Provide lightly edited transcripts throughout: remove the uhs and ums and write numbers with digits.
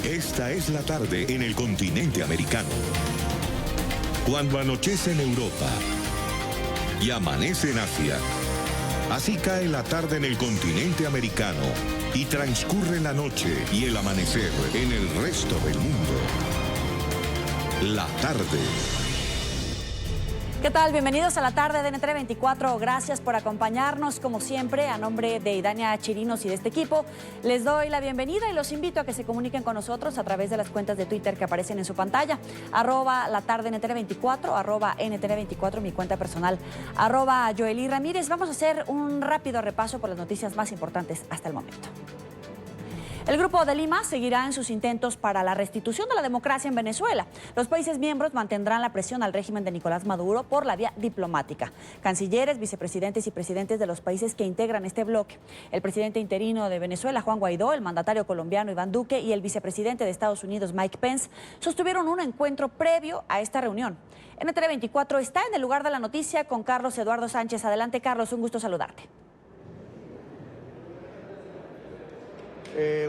Esta es la tarde en el continente americano. Cuando anochece en Europa y amanece en Asia, así cae la tarde en el continente americano y transcurre la noche y el amanecer en el resto del mundo. La tarde. ¿Qué tal? Bienvenidos a la tarde de NTN 24. Gracias por acompañarnos, como siempre. A nombre de Idania Chirinos y de este equipo, les doy la bienvenida y los invito a que se comuniquen con nosotros a través de las cuentas de Twitter que aparecen en su pantalla. @la tarde NTN 24, @NTN 24, mi cuenta personal, @Joely Ramírez. Vamos a hacer un rápido repaso por las noticias más importantes hasta el momento. El Grupo de Lima seguirá en sus intentos para la restitución de la democracia en Venezuela. Los países miembros mantendrán la presión al régimen de Nicolás Maduro por la vía diplomática. Cancilleres, vicepresidentes y presidentes de los países que integran este bloque, el presidente interino de Venezuela, Juan Guaidó, el mandatario colombiano Iván Duque y el vicepresidente de Estados Unidos, Mike Pence, sostuvieron un encuentro previo a esta reunión. NTN 24 está en el lugar de la noticia con Carlos Eduardo Sánchez. Adelante, Carlos, un gusto saludarte.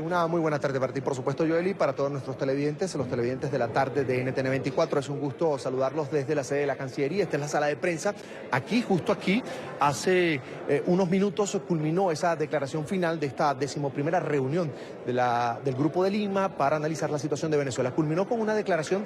Una muy buena tarde para ti, por supuesto, Joely, para todos nuestros televidentes, los televidentes de la tarde de NTN 24. Es un gusto saludarlos desde la sede de la Cancillería. Esta es la sala de prensa. Aquí, justo aquí, hace unos minutos culminó esa declaración final de esta 11ª reunión del Grupo de Lima para analizar la situación de Venezuela. Culminó con una declaración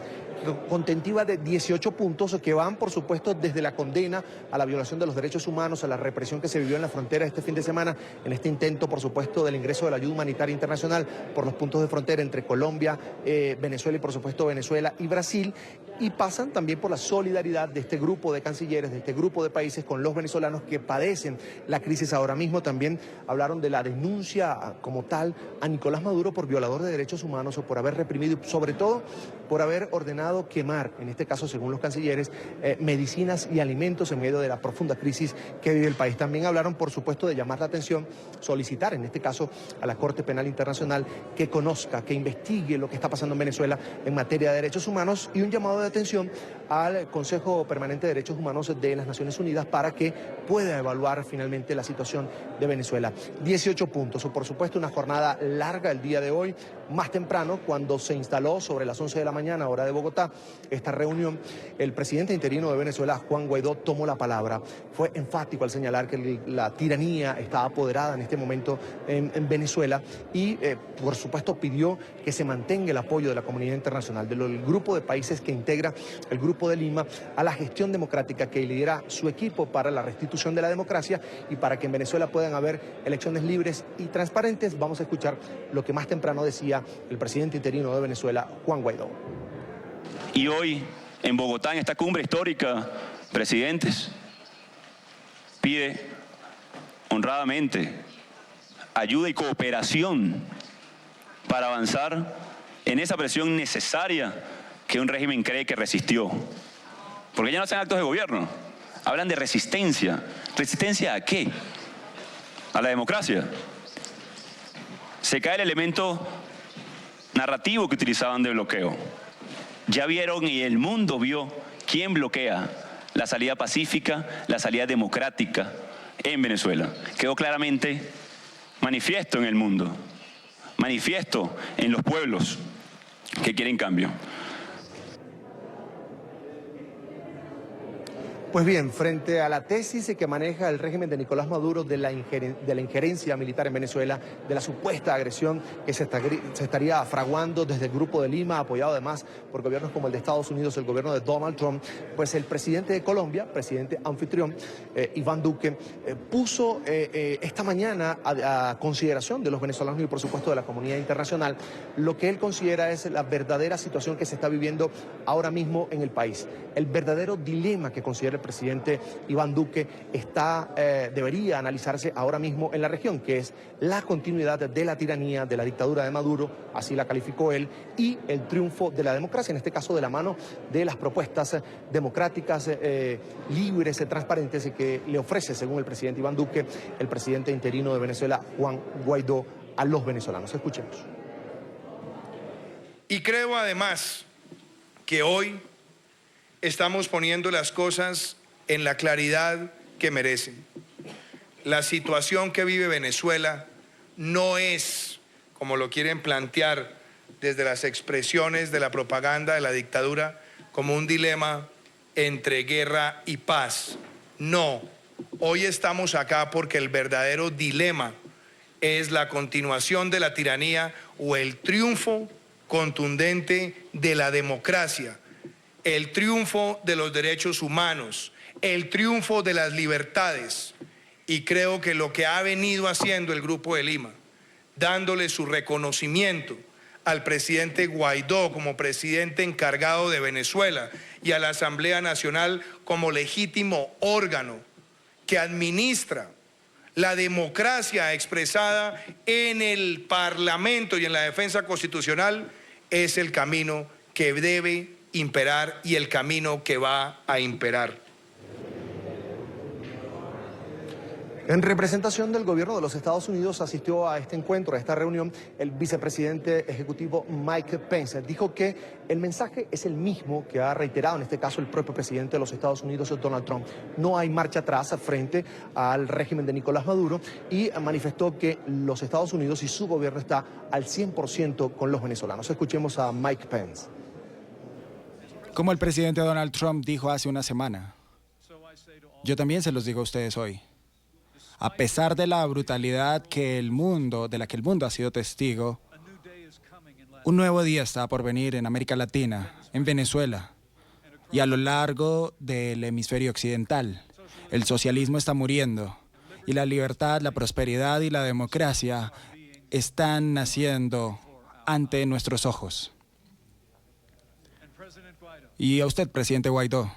contentiva de 18 puntos que van, por supuesto, desde la condena a la violación de los derechos humanos, a la represión que se vivió en la frontera este fin de semana, en este intento, por supuesto, del ingreso de la ayuda humanitaria internacional por los puntos de frontera entre Colombia, Venezuela y, por supuesto, Venezuela y Brasil. Y pasan también por la solidaridad de este grupo de cancilleres, de este grupo de países con los venezolanos que padecen la crisis ahora mismo. También hablaron de la denuncia como tal a Nicolás Maduro por violador de derechos humanos o por haber reprimido y sobre todo por haber ordenado quemar, en este caso según los cancilleres, medicinas y alimentos en medio de la profunda crisis que vive el país. También hablaron, por supuesto, de llamar la atención, solicitar en este caso a la Corte Penal Internacional que conozca, que investigue lo que está pasando en Venezuela en materia de derechos humanos y un llamado de atención al Consejo Permanente de Derechos Humanos de las Naciones Unidas para que pueda evaluar finalmente la situación de Venezuela. 18 puntos, o por supuesto una jornada larga el día de hoy. Más temprano, cuando se instaló sobre las 11 de la mañana, hora de Bogotá, esta reunión, el presidente interino de Venezuela, Juan Guaidó, tomó la palabra. Fue enfático al señalar que la tiranía está apoderada en este momento en Venezuela y, por supuesto, pidió que se mantenga el apoyo de la comunidad internacional, del grupo de países que integra el Grupo de Lima, a la gestión democrática que lidera su equipo para la restitución de la democracia y para que en Venezuela puedan haber elecciones libres y transparentes. Vamos a escuchar lo que más temprano decía el presidente interino de Venezuela, Juan Guaidó. Y hoy, en Bogotá, en esta cumbre histórica, presidentes, pide honradamente ayuda y cooperación para avanzar en esa presión necesaria que un régimen cree que resistió. Porque ya no hacen actos de gobierno, hablan de resistencia. ¿Resistencia a qué? ¿A la democracia? Se cae el elemento narrativo que utilizaban de bloqueo. Ya vieron y el mundo vio quién bloquea la salida pacífica, la salida democrática en Venezuela. Quedó claramente manifiesto en el mundo, manifiesto en los pueblos que quieren cambio. Pues bien, frente a la tesis que maneja el régimen de Nicolás Maduro de la injerencia militar en Venezuela, de la supuesta agresión que se estaría fraguando desde el Grupo de Lima, apoyado además por gobiernos como el de Estados Unidos, el gobierno de Donald Trump, pues el presidente de Colombia, presidente anfitrión, Iván Duque, puso esta mañana a consideración de los venezolanos y por supuesto de la comunidad internacional lo que él considera es la verdadera situación que se está viviendo ahora mismo en el país, el verdadero dilema que considera el presidente Iván Duque debería analizarse ahora mismo en la región, que es la continuidad de la tiranía, de la dictadura de Maduro, así la calificó él, y el triunfo de la democracia, en este caso de la mano de las propuestas democráticas, libres, transparentes, que le ofrece, según el presidente Iván Duque, el presidente interino de Venezuela, Juan Guaidó, a los venezolanos. Escuchemos. Y creo además que hoy estamos poniendo las cosas en la claridad que merecen. La situación que vive Venezuela no es, como lo quieren plantear desde las expresiones de la propaganda de la dictadura como un dilema entre guerra y paz. No, hoy estamos acá porque el verdadero dilema es la continuación de la tiranía o el triunfo contundente de la democracia, el triunfo de los derechos humanos, el triunfo de las libertades. Y creo que lo que ha venido haciendo el Grupo de Lima, dándole su reconocimiento al presidente Guaidó como presidente encargado de Venezuela y a la Asamblea Nacional como legítimo órgano que administra la democracia expresada en el Parlamento y en la defensa constitucional, es el camino que debe imperar y el camino que va a imperar. En representación del gobierno de los Estados Unidos asistió a este encuentro, a esta reunión, el vicepresidente ejecutivo Mike Pence. Dijo que el mensaje es el mismo que ha reiterado en este caso el propio presidente de los Estados Unidos, Donald Trump. No hay marcha atrás frente al régimen de Nicolás Maduro y manifestó que los Estados Unidos y su gobierno está al 100% con los venezolanos. Escuchemos a Mike Pence. Como el presidente Donald Trump dijo hace una semana, yo también se los digo a ustedes hoy. A pesar de la brutalidad de la que el mundo ha sido testigo, un nuevo día está por venir en América Latina, en Venezuela y a lo largo del hemisferio occidental. El socialismo está muriendo y la libertad, la prosperidad y la democracia están naciendo ante nuestros ojos. Y a usted, presidente Guaidó.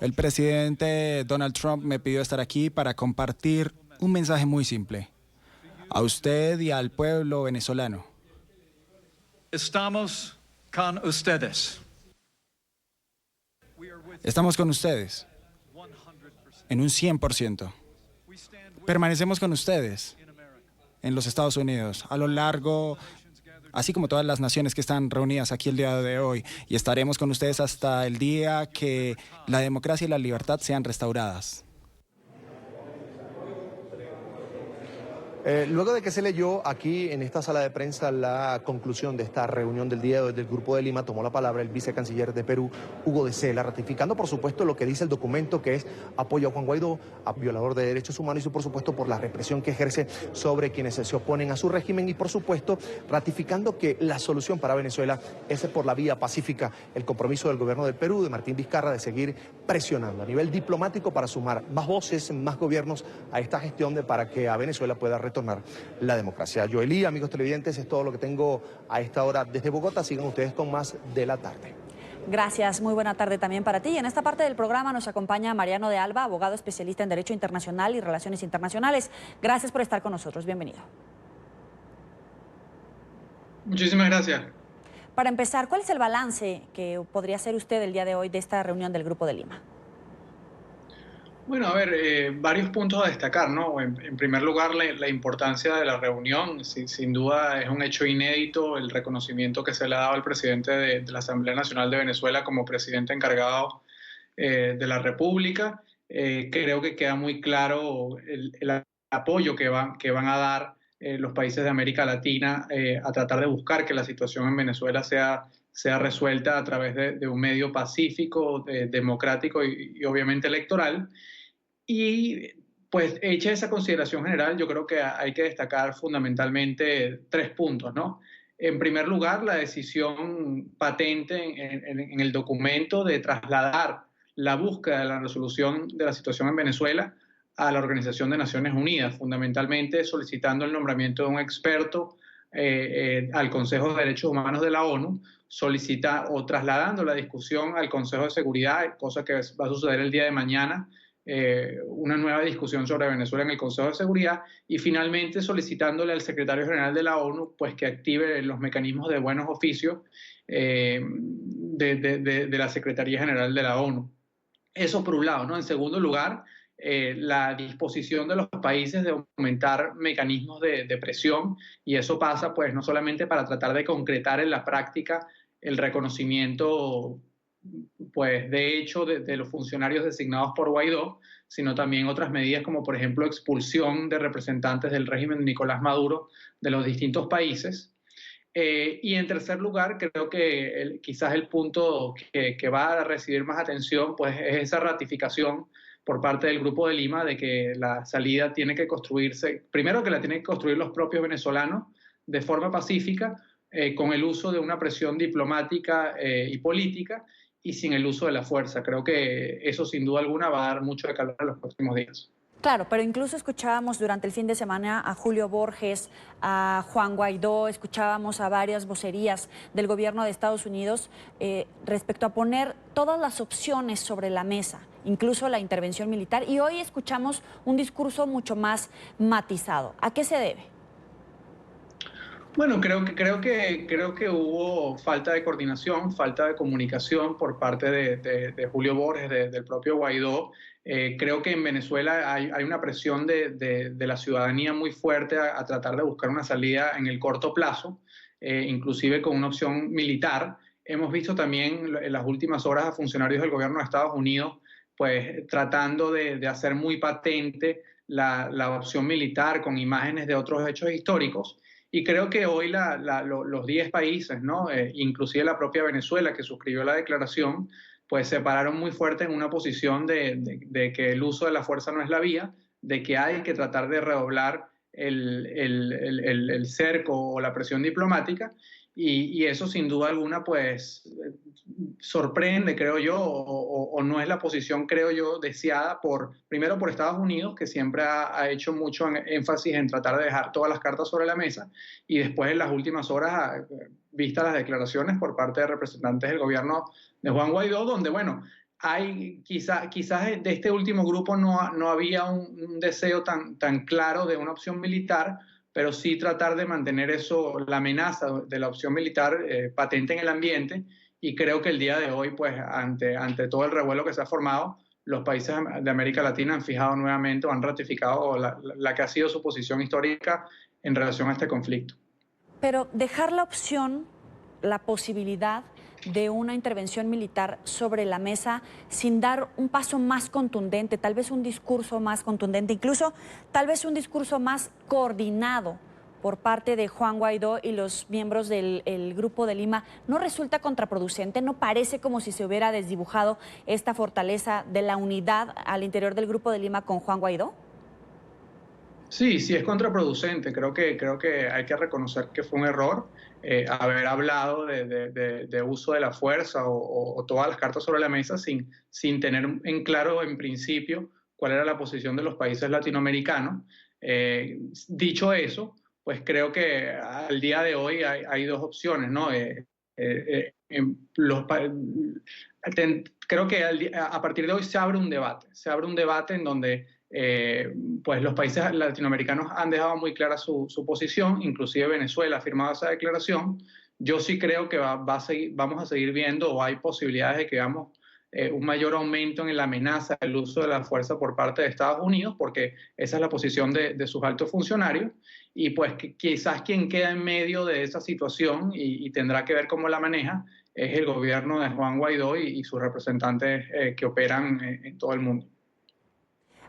El presidente Donald Trump me pidió estar aquí para compartir un mensaje muy simple. A usted y al pueblo venezolano. Estamos con ustedes. Estamos con ustedes. En un 100%. Permanecemos con ustedes en los Estados Unidos, a lo largo, así como todas las naciones que están reunidas aquí el día de hoy, y estaremos con ustedes hasta el día que la democracia y la libertad sean restauradas. Luego de que se leyó aquí en esta sala de prensa la conclusión de esta reunión del día de hoy del Grupo de Lima, tomó la palabra el vicecanciller de Perú, Hugo de Sela, ratificando por supuesto lo que dice el documento, que es apoyo a Juan Guaidó, a violador de derechos humanos y por supuesto por la represión que ejerce sobre quienes se oponen a su régimen y por supuesto ratificando que la solución para Venezuela es por la vía pacífica, el compromiso del gobierno del Perú, de Martín Vizcarra, de seguir presionando a nivel diplomático para sumar más voces, más gobiernos a esta gestión para que a Venezuela pueda retornar la democracia. Joelí, amigos televidentes, es todo lo que tengo a esta hora desde Bogotá. Sigan ustedes con más de la tarde. Gracias, muy buena tarde también para ti. En esta parte del programa nos acompaña Mariano de Alba, abogado especialista en Derecho Internacional y Relaciones Internacionales. Gracias por estar con nosotros, bienvenido. Muchísimas gracias. Para empezar, ¿cuál es el balance que podría hacer usted el día de hoy de esta reunión del Grupo de Lima? Bueno, a ver, varios puntos a destacar, ¿no? En primer lugar, la importancia de la reunión. Sin duda es un hecho inédito el reconocimiento que se le ha dado al presidente de la Asamblea Nacional de Venezuela como presidente encargado de la República. Creo que queda muy claro el apoyo que van a dar los países de América Latina a tratar de buscar que la situación en Venezuela sea resuelta a través de un medio pacífico, democrático y obviamente electoral. Y pues hecha esa consideración general, yo creo que hay que destacar fundamentalmente 3 puntos, ¿no? En primer lugar, la decisión patente en el documento de trasladar la búsqueda de la resolución de la situación en Venezuela a la Organización de Naciones Unidas, fundamentalmente solicitando el nombramiento de un experto al Consejo de Derechos Humanos de la ONU, trasladando la discusión al Consejo de Seguridad, cosa que va a suceder el día de mañana, una nueva discusión sobre Venezuela en el Consejo de Seguridad, y finalmente solicitándole al secretario general de la ONU pues, que active los mecanismos de buenos oficios de la Secretaría General de la ONU. Eso por un lado, ¿no? En segundo lugar, la disposición de los países de aumentar mecanismos de presión, y eso pasa pues no solamente para tratar de concretar en la práctica el reconocimiento pues de hecho de los funcionarios designados por Guaidó, sino también otras medidas como por ejemplo expulsión de representantes del régimen de Nicolás Maduro de los distintos países. Y en tercer lugar, creo que quizás el punto que va a recibir más atención pues, es esa ratificación por parte del Grupo de Lima de que la salida tiene que construirse, primero que la tienen que construir los propios venezolanos de forma pacífica, con el uso de una presión diplomática y política y sin el uso de la fuerza. Creo que eso sin duda alguna va a dar mucho de calor en los próximos días. Claro, pero incluso escuchábamos durante el fin de semana a Julio Borges, a Juan Guaidó, escuchábamos a varias vocerías del gobierno de Estados Unidos respecto a poner todas las opciones sobre la mesa, incluso la intervención militar, y hoy escuchamos un discurso mucho más matizado. ¿A qué se debe? Bueno, creo que hubo falta de coordinación, falta de comunicación por parte de Julio Borges, del propio Guaidó. Creo que en Venezuela hay una presión de la ciudadanía muy fuerte a tratar de buscar una salida en el corto plazo, inclusive con una opción militar. Hemos visto también en las últimas horas a funcionarios del gobierno de Estados Unidos pues tratando de hacer muy patente la opción militar con imágenes de otros hechos históricos. Y creo que hoy los 10 países, ¿no? Inclusive la propia Venezuela que suscribió la declaración, pues se pararon muy fuerte en una posición de que el uso de la fuerza no es la vía, de que hay que tratar de redoblar el cerco o la presión diplomática, y eso sin duda alguna pues sorprende, creo yo, o no es la posición, creo yo, deseada primero por Estados Unidos, que siempre ha hecho mucho énfasis en tratar de dejar todas las cartas sobre la mesa, y después en las últimas horas, vistas las declaraciones por parte de representantes del gobierno de Juan Guaidó, donde, bueno, quizás de este último grupo no había un deseo tan claro de una opción militar, pero sí tratar de mantener eso, la amenaza de la opción militar patente en el ambiente, y creo que el día de hoy, pues ante todo el revuelo que se ha formado, los países de América Latina han fijado nuevamente o han ratificado la que ha sido su posición histórica en relación a este conflicto. Pero dejar la opción, la posibilidad de una intervención militar sobre la mesa sin dar un paso más contundente, tal vez un discurso más contundente, incluso tal vez un discurso más coordinado por parte de Juan Guaidó y los miembros del Grupo de Lima, ¿no resulta contraproducente? ¿No parece como si se hubiera desdibujado esta fortaleza de la unidad al interior del Grupo de Lima con Juan Guaidó? Sí, sí es contraproducente. Creo que hay que reconocer que fue un error haber hablado de uso de la fuerza o todas las cartas sobre la mesa sin tener en claro en principio cuál era la posición de los países latinoamericanos. Dicho eso, pues creo que al día de hoy hay dos opciones, ¿no? Creo que a partir de hoy se abre un debate en donde pues los países latinoamericanos han dejado muy clara su posición, inclusive Venezuela ha firmado esa declaración. Yo sí creo que vamos a seguir viendo, o hay posibilidades de que veamos un mayor aumento en la amenaza del uso de la fuerza por parte de Estados Unidos, porque esa es la posición de sus altos funcionarios, y pues quizás quien queda en medio de esa situación y tendrá que ver cómo la maneja es el gobierno de Juan Guaidó y sus representantes que operan en todo el mundo.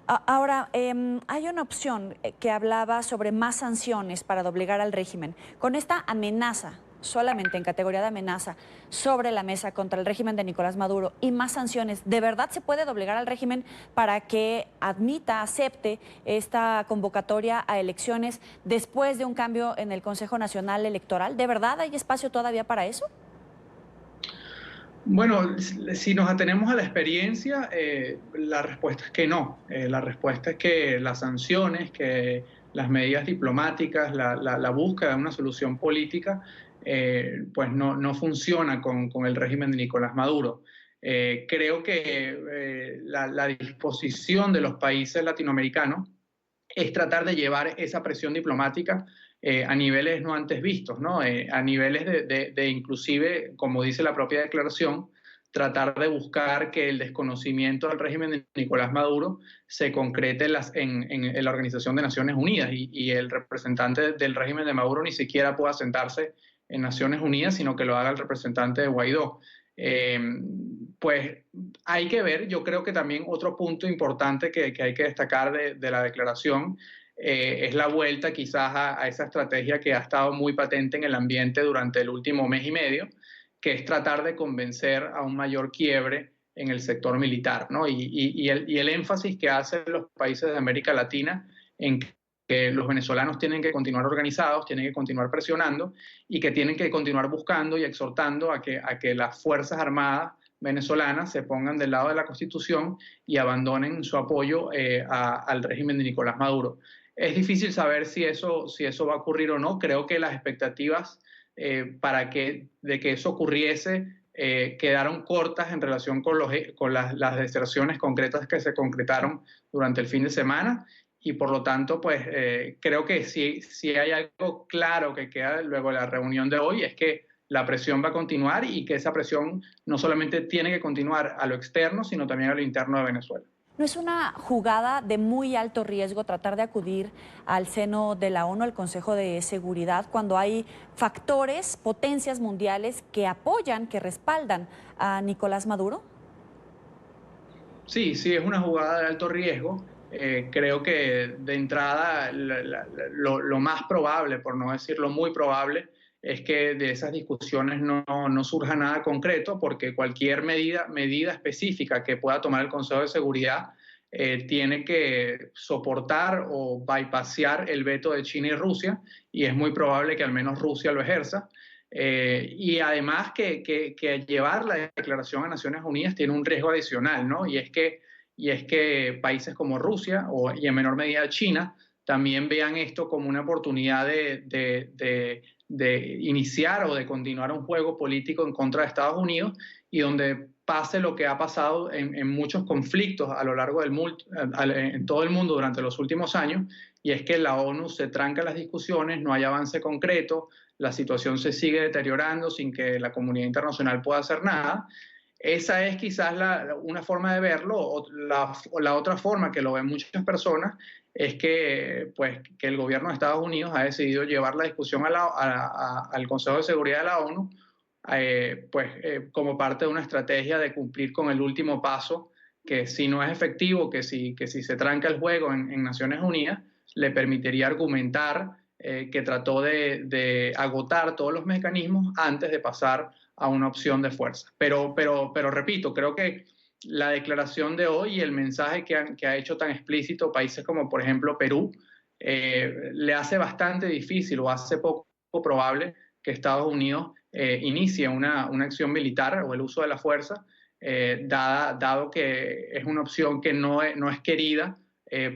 Ahora, hay una opción que hablaba sobre más sanciones para doblegar al régimen. Con esta amenaza, solamente en categoría de amenaza, sobre la mesa contra el régimen de Nicolás Maduro y más sanciones, ¿de verdad se puede doblegar al régimen para que acepte esta convocatoria a elecciones después de un cambio en el Consejo Nacional Electoral? ¿De verdad hay espacio todavía para eso? Bueno, si nos atenemos a la experiencia, la respuesta es que no. La respuesta es que las sanciones, que las medidas diplomáticas, la búsqueda de una solución política, pues no funciona con el régimen de Nicolás Maduro. Creo que la disposición de los países latinoamericanos es tratar de llevar esa presión diplomática a niveles no antes vistos, ¿no? A niveles de inclusive, como dice la propia declaración, tratar de buscar que el desconocimiento del régimen de Nicolás Maduro se concrete en la Organización de Naciones Unidas y el representante del régimen de Maduro ni siquiera pueda sentarse en Naciones Unidas, sino que lo haga el representante de Guaidó. Pues hay que ver, yo creo que también otro punto importante que hay que destacar de la declaración es la vuelta quizás a esa estrategia que ha estado muy patente en el ambiente durante el último mes y medio, que es tratar de convencer a un mayor quiebre en el sector militar, ¿no? Y el énfasis que hacen los países de América Latina en que los venezolanos tienen que continuar organizados, tienen que continuar presionando y que tienen que continuar buscando y exhortando a que las Fuerzas Armadas venezolanas se pongan del lado de la Constitución y abandonen su apoyo al régimen de Nicolás Maduro. Es difícil saber si eso va a ocurrir o no. Creo que las expectativas de que eso ocurriese quedaron cortas en relación con las deserciones concretas que se concretaron durante el fin de semana, y por lo tanto, pues creo que si hay algo claro que queda luego de la reunión de hoy, es que la presión va a continuar y que esa presión no solamente tiene que continuar a lo externo, sino también a lo interno de Venezuela. ¿No es una jugada de muy alto riesgo tratar de acudir al seno de la ONU, al Consejo de Seguridad, cuando hay factores, potencias mundiales que apoyan, que respaldan a Nicolás Maduro? Sí, es una jugada de alto riesgo. Creo que de entrada lo más probable, por no decirlo muy probable, es que de esas discusiones no surja nada concreto, porque cualquier medida específica que pueda tomar el Consejo de Seguridad tiene que soportar o bypassear el veto de China y Rusia, y es muy probable que al menos Rusia lo ejerza. Y además que llevar la declaración a Naciones Unidas tiene un riesgo adicional, ¿no? Y es que países como Rusia y en menor medida China también vean esto como una oportunidad de iniciar o de continuar un juego político en contra de Estados Unidos, y donde pase lo que ha pasado en muchos conflictos a lo largo en todo el mundo durante los últimos años, y es que la ONU se tranca las discusiones, no hay avance concreto, la situación se sigue deteriorando sin que la comunidad internacional pueda hacer nada. Esa es quizás una forma de verlo, o la otra forma que lo ven muchas personas es que el gobierno de Estados Unidos ha decidido llevar la discusión al Consejo de Seguridad de la ONU como parte de una estrategia de cumplir con el último paso, que si no es efectivo, que si se tranca el juego en Naciones Unidas, le permitiría argumentar que trató de agotar todos los mecanismos antes de pasar a una opción de fuerza. Pero repito, creo que la declaración de hoy y el mensaje que ha hecho tan explícito países como, por ejemplo, Perú, le hace bastante difícil o hace poco probable que Estados Unidos inicie una acción militar o el uso de la fuerza, dado que es una opción que no es querida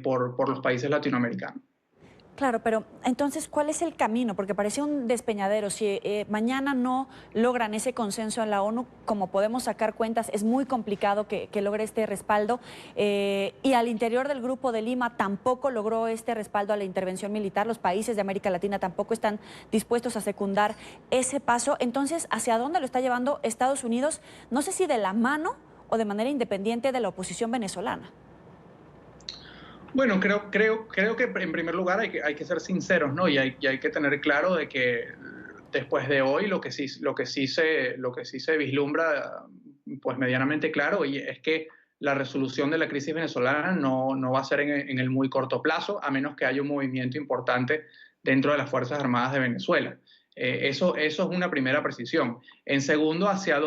por los países latinoamericanos. Claro, pero entonces, ¿cuál es el camino? Porque parece un despeñadero. Si mañana no logran ese consenso en la ONU, como podemos sacar cuentas, es muy complicado que logre este respaldo. Y al interior del Grupo de Lima tampoco logró este respaldo a la intervención militar. Los países de América Latina tampoco están dispuestos a secundar ese paso. Entonces, ¿hacia dónde lo está llevando Estados Unidos? No sé si de la mano o de manera independiente de la oposición venezolana. Bueno, creo que en primer lugar hay que ser sinceros, ¿no? Y hay que tener claro de que después de hoy lo que sí se vislumbra, pues medianamente claro, y es que la resolución de la crisis venezolana no va a ser en el muy corto plazo, a menos que haya un movimiento importante dentro de las Fuerzas Armadas de Venezuela. Eso es una primera precisión. En segundo, ¿hacia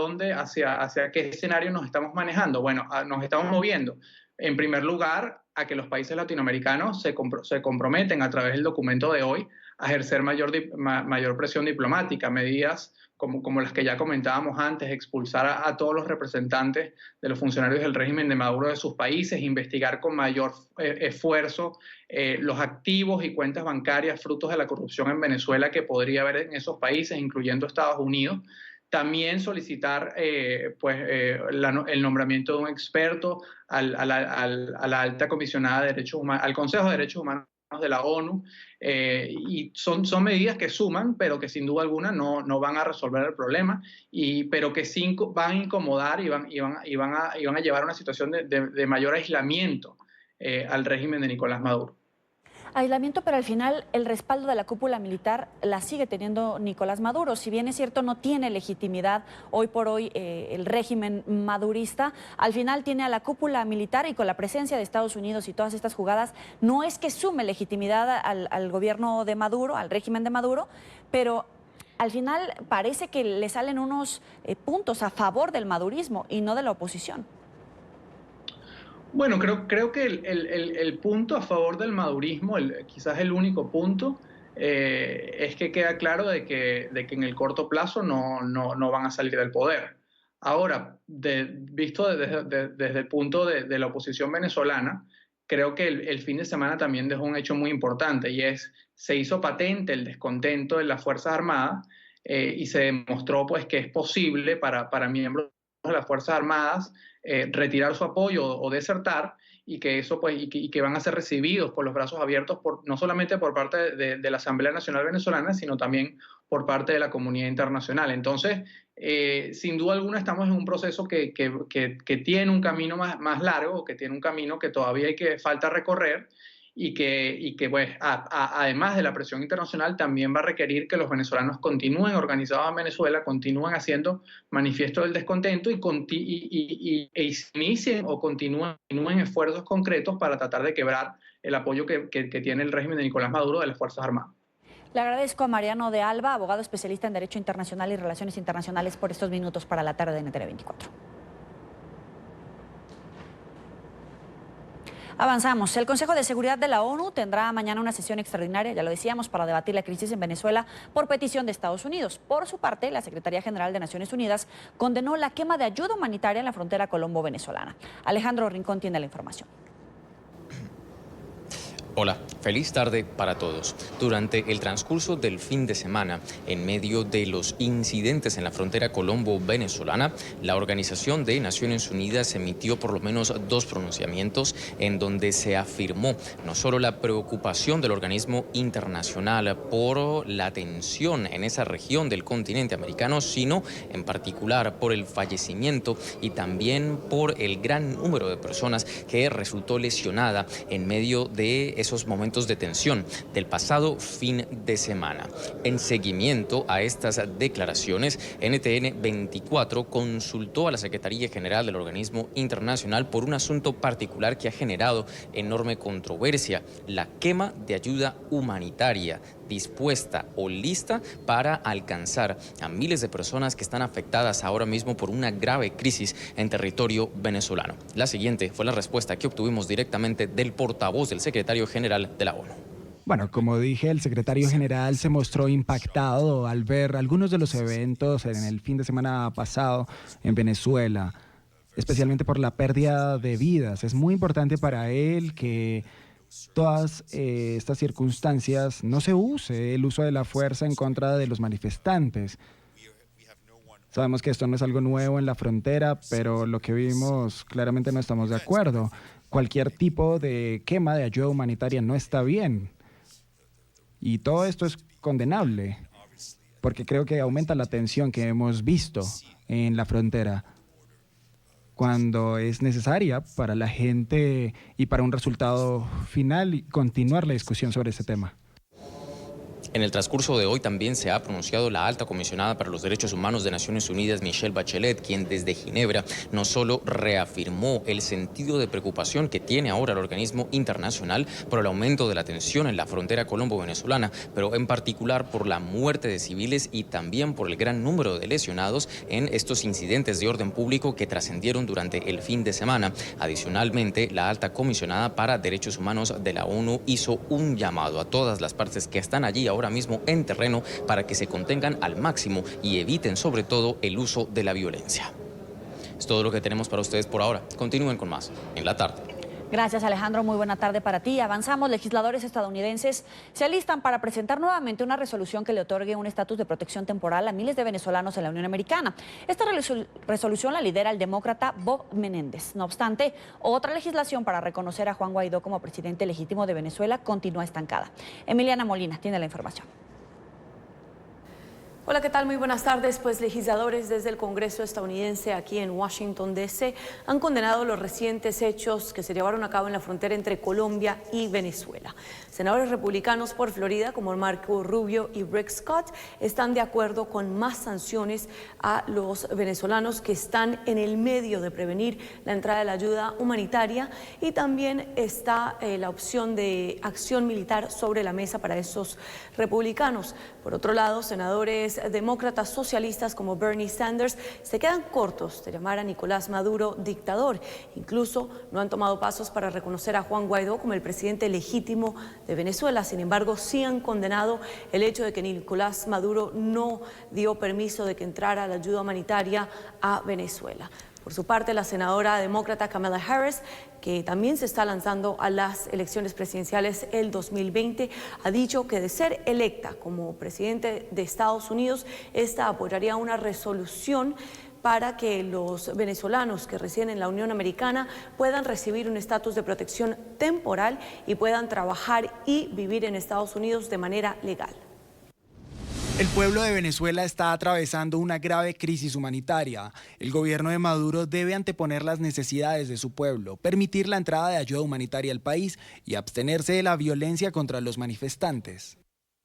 qué escenario nos estamos manejando? Bueno, nos estamos moviendo, en primer lugar, a que los países latinoamericanos se comprometen a través del documento de hoy a ejercer mayor presión diplomática, medidas como las que ya comentábamos antes, expulsar a todos los representantes de los funcionarios del régimen de Maduro de sus países, investigar con mayor esfuerzo los activos y cuentas bancarias frutos de la corrupción en Venezuela que podría haber en esos países, incluyendo Estados Unidos. También solicitar el nombramiento de un experto a la alta comisionada de derechos humanos, al Consejo de Derechos Humanos de la ONU, y son medidas que suman, pero que sin duda alguna no van a resolver el problema, pero que sí van a incomodar y van a llevar a una situación de mayor aislamiento al régimen de Nicolás Maduro. Aislamiento, pero al final el respaldo de la cúpula militar la sigue teniendo Nicolás Maduro. Si bien es cierto, no tiene legitimidad hoy por hoy el régimen madurista, al final tiene a la cúpula militar y con la presencia de Estados Unidos y todas estas jugadas, no es que sume legitimidad al gobierno de Maduro, al régimen de Maduro, pero al final parece que le salen unos puntos a favor del madurismo y no de la oposición. Bueno, creo que el punto a favor del madurismo, quizás el único punto, es que queda claro de que en el corto plazo no van a salir del poder. Ahora, visto desde el punto de la oposición venezolana, creo que el fin de semana también dejó un hecho muy importante y se hizo patente el descontento de las Fuerzas Armadas y se demostró pues, que es posible para miembros de las Fuerzas Armadas retirar su apoyo o desertar y que eso pues y que van a ser recibidos por los brazos abiertos no solamente por parte de la Asamblea Nacional Venezolana, sino también por parte de la comunidad internacional. Entonces, sin duda alguna estamos en un proceso que tiene un camino más largo, que tiene un camino que todavía falta recorrer y que pues, además de la presión internacional, también va a requerir que los venezolanos continúen organizados en Venezuela, continúen haciendo manifiesto del descontento y inicien o continúen esfuerzos concretos para tratar de quebrar el apoyo que tiene el régimen de Nicolás Maduro de las Fuerzas Armadas. Le agradezco a Mariano de Alba, abogado especialista en Derecho Internacional y Relaciones Internacionales, por estos minutos para la tarde de NTN 24. Avanzamos. El Consejo de Seguridad de la ONU tendrá mañana una sesión extraordinaria, ya lo decíamos, para debatir la crisis en Venezuela por petición de Estados Unidos. Por su parte, la Secretaría General de Naciones Unidas condenó la quema de ayuda humanitaria en la frontera colombo-venezolana. Alejandro Rincón tiene la información. Hola, feliz tarde para todos. Durante el transcurso del fin de semana, en medio de los incidentes en la frontera colombo-venezolana, la Organización de Naciones Unidas emitió por lo menos 2 pronunciamientos en donde se afirmó no solo la preocupación del organismo internacional por la tensión en esa región del continente americano, sino en particular por el fallecimiento y también por el gran número de personas que resultó lesionada en medio de esos momentos de tensión del pasado fin de semana. En seguimiento a estas declaraciones, NTN 24 consultó a la Secretaría General del Organismo Internacional por un asunto particular que ha generado enorme controversia: la quema de ayuda humanitaria dispuesta o lista para alcanzar a miles de personas que están afectadas ahora mismo por una grave crisis en territorio venezolano. La siguiente fue la respuesta que obtuvimos directamente del portavoz del secretario general de la ONU. Bueno, como dije, el secretario general se mostró impactado al ver algunos de los eventos en el fin de semana pasado en Venezuela, especialmente por la pérdida de vidas. Es muy importante para él que todas estas circunstancias no se use el uso de la fuerza en contra de los manifestantes. Sabemos que esto no es algo nuevo en la frontera, pero lo que vimos claramente no estamos de acuerdo. Cualquier tipo de quema de ayuda humanitaria no está bien. Y todo esto es condenable, porque creo que aumenta la tensión que hemos visto en la frontera cuando es necesaria para la gente y para un resultado final y continuar la discusión sobre ese tema. En el transcurso de hoy también se ha pronunciado la alta comisionada para los derechos humanos de Naciones Unidas, Michelle Bachelet, quien desde Ginebra no solo reafirmó el sentido de preocupación que tiene ahora el organismo internacional por el aumento de la tensión en la frontera colombo-venezolana, pero en particular por la muerte de civiles y también por el gran número de lesionados en estos incidentes de orden público que trascendieron durante el fin de semana. Adicionalmente, la alta comisionada para derechos humanos de la ONU hizo un llamado a todas las partes que están allí ahora mismo en terreno para que se contengan al máximo y eviten sobre todo el uso de la violencia. Es todo lo que tenemos para ustedes por ahora. Continúen con más en la tarde. Gracias, Alejandro. Muy buena tarde para ti. Avanzamos. Legisladores estadounidenses se alistan para presentar nuevamente una resolución que le otorgue un estatus de protección temporal a miles de venezolanos en la Unión Americana. Esta resolución la lidera el demócrata Bob Menéndez. No obstante, otra legislación para reconocer a Juan Guaidó como presidente legítimo de Venezuela continúa estancada. Emiliana Molina tiene la información. Hola, ¿qué tal? Muy buenas tardes. Pues legisladores desde el Congreso estadounidense aquí en Washington, D.C. han condenado los recientes hechos que se llevaron a cabo en la frontera entre Colombia y Venezuela. Senadores republicanos por Florida, como Marco Rubio y Rick Scott, están de acuerdo con más sanciones a los venezolanos que están en el medio de prevenir la entrada de la ayuda humanitaria, y también está la opción de acción militar sobre la mesa para esos republicanos. Por otro lado, senadores demócratas socialistas como Bernie Sanders se quedan cortos de llamar a Nicolás Maduro dictador. Incluso no han tomado pasos para reconocer a Juan Guaidó como el presidente legítimo de Venezuela. Sin embargo, sí han condenado el hecho de que Nicolás Maduro no dio permiso de que entrara la ayuda humanitaria a Venezuela. Por su parte, la senadora demócrata Kamala Harris, que también se está lanzando a las elecciones presidenciales el 2020, ha dicho que de ser electa como presidente de Estados Unidos, esta apoyaría una resolución para que los venezolanos que residen en la Unión Americana puedan recibir un estatus de protección temporal y puedan trabajar y vivir en Estados Unidos de manera legal. El pueblo de Venezuela está atravesando una grave crisis humanitaria. El gobierno de Maduro debe anteponer las necesidades de su pueblo, permitir la entrada de ayuda humanitaria al país y abstenerse de la violencia contra los manifestantes.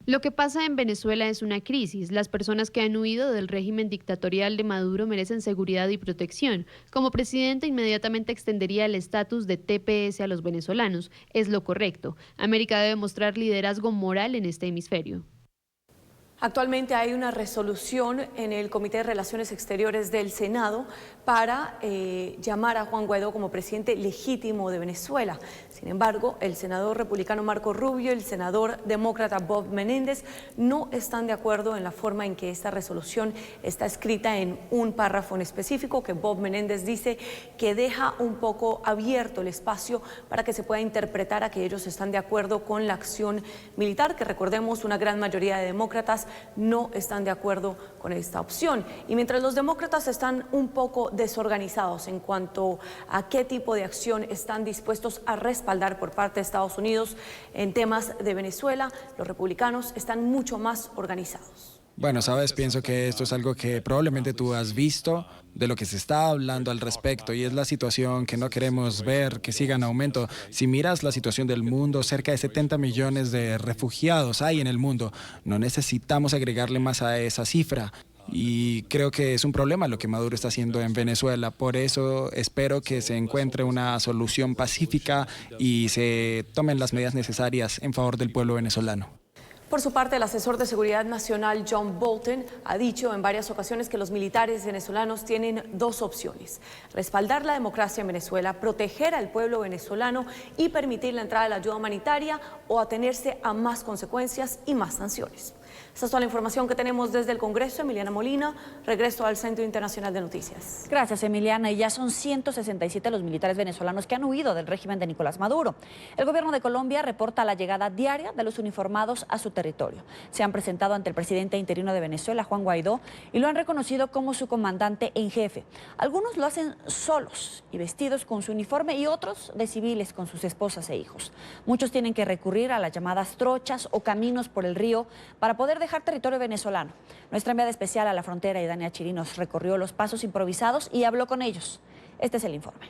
Lo que pasa en Venezuela es una crisis. Las personas que han huido del régimen dictatorial de Maduro merecen seguridad y protección. Como presidente, inmediatamente extendería el estatus de TPS a los venezolanos. Es lo correcto. América debe mostrar liderazgo moral en este hemisferio. Actualmente hay una resolución en el Comité de Relaciones Exteriores del Senado para llamar a Juan Guaidó como presidente legítimo de Venezuela. Sin embargo, el senador republicano Marco Rubio y el senador demócrata Bob Menéndez no están de acuerdo en la forma en que esta resolución está escrita en un párrafo en específico, que Bob Menéndez dice que deja un poco abierto el espacio para que se pueda interpretar a que ellos están de acuerdo con la acción militar, que recordemos una gran mayoría de demócratas no están de acuerdo con esta opción. Y mientras los demócratas están un poco desorganizados en cuanto a qué tipo de acción están dispuestos a respaldar por parte de Estados Unidos en temas de Venezuela, los republicanos están mucho más organizados. Bueno, sabes, pienso que esto es algo que probablemente tú has visto, de lo que se está hablando al respecto, y es la situación que no queremos ver que siga en aumento. Si miras la situación del mundo, cerca de 70 millones de refugiados hay en el mundo. No necesitamos agregarle más a esa cifra. Y creo que es un problema lo que Maduro está haciendo en Venezuela. Por eso espero que se encuentre una solución pacífica y se tomen las medidas necesarias en favor del pueblo venezolano. Por su parte, el asesor de Seguridad Nacional John Bolton ha dicho en varias ocasiones que los militares venezolanos tienen dos opciones: respaldar la democracia en Venezuela, proteger al pueblo venezolano y permitir la entrada de la ayuda humanitaria, o atenerse a más consecuencias y más sanciones. Esta es toda la información que tenemos desde el Congreso. Emiliana Molina, regreso al Centro Internacional de Noticias. Gracias, Emiliana. Y ya son 167 los militares venezolanos que han huido del régimen de Nicolás Maduro. El gobierno de Colombia reporta la llegada diaria de los uniformados a su territorio. Se han presentado ante el presidente interino de Venezuela, Juan Guaidó, y lo han reconocido como su comandante en jefe. Algunos lo hacen solos y vestidos con su uniforme, y otros de civiles con sus esposas e hijos. Muchos tienen que recurrir a las llamadas trochas o caminos por el río para poder dejar territorio venezolano. Nuestra enviada especial a la frontera, Idania Chirinos, recorrió los pasos improvisados y habló con ellos. Este es el informe.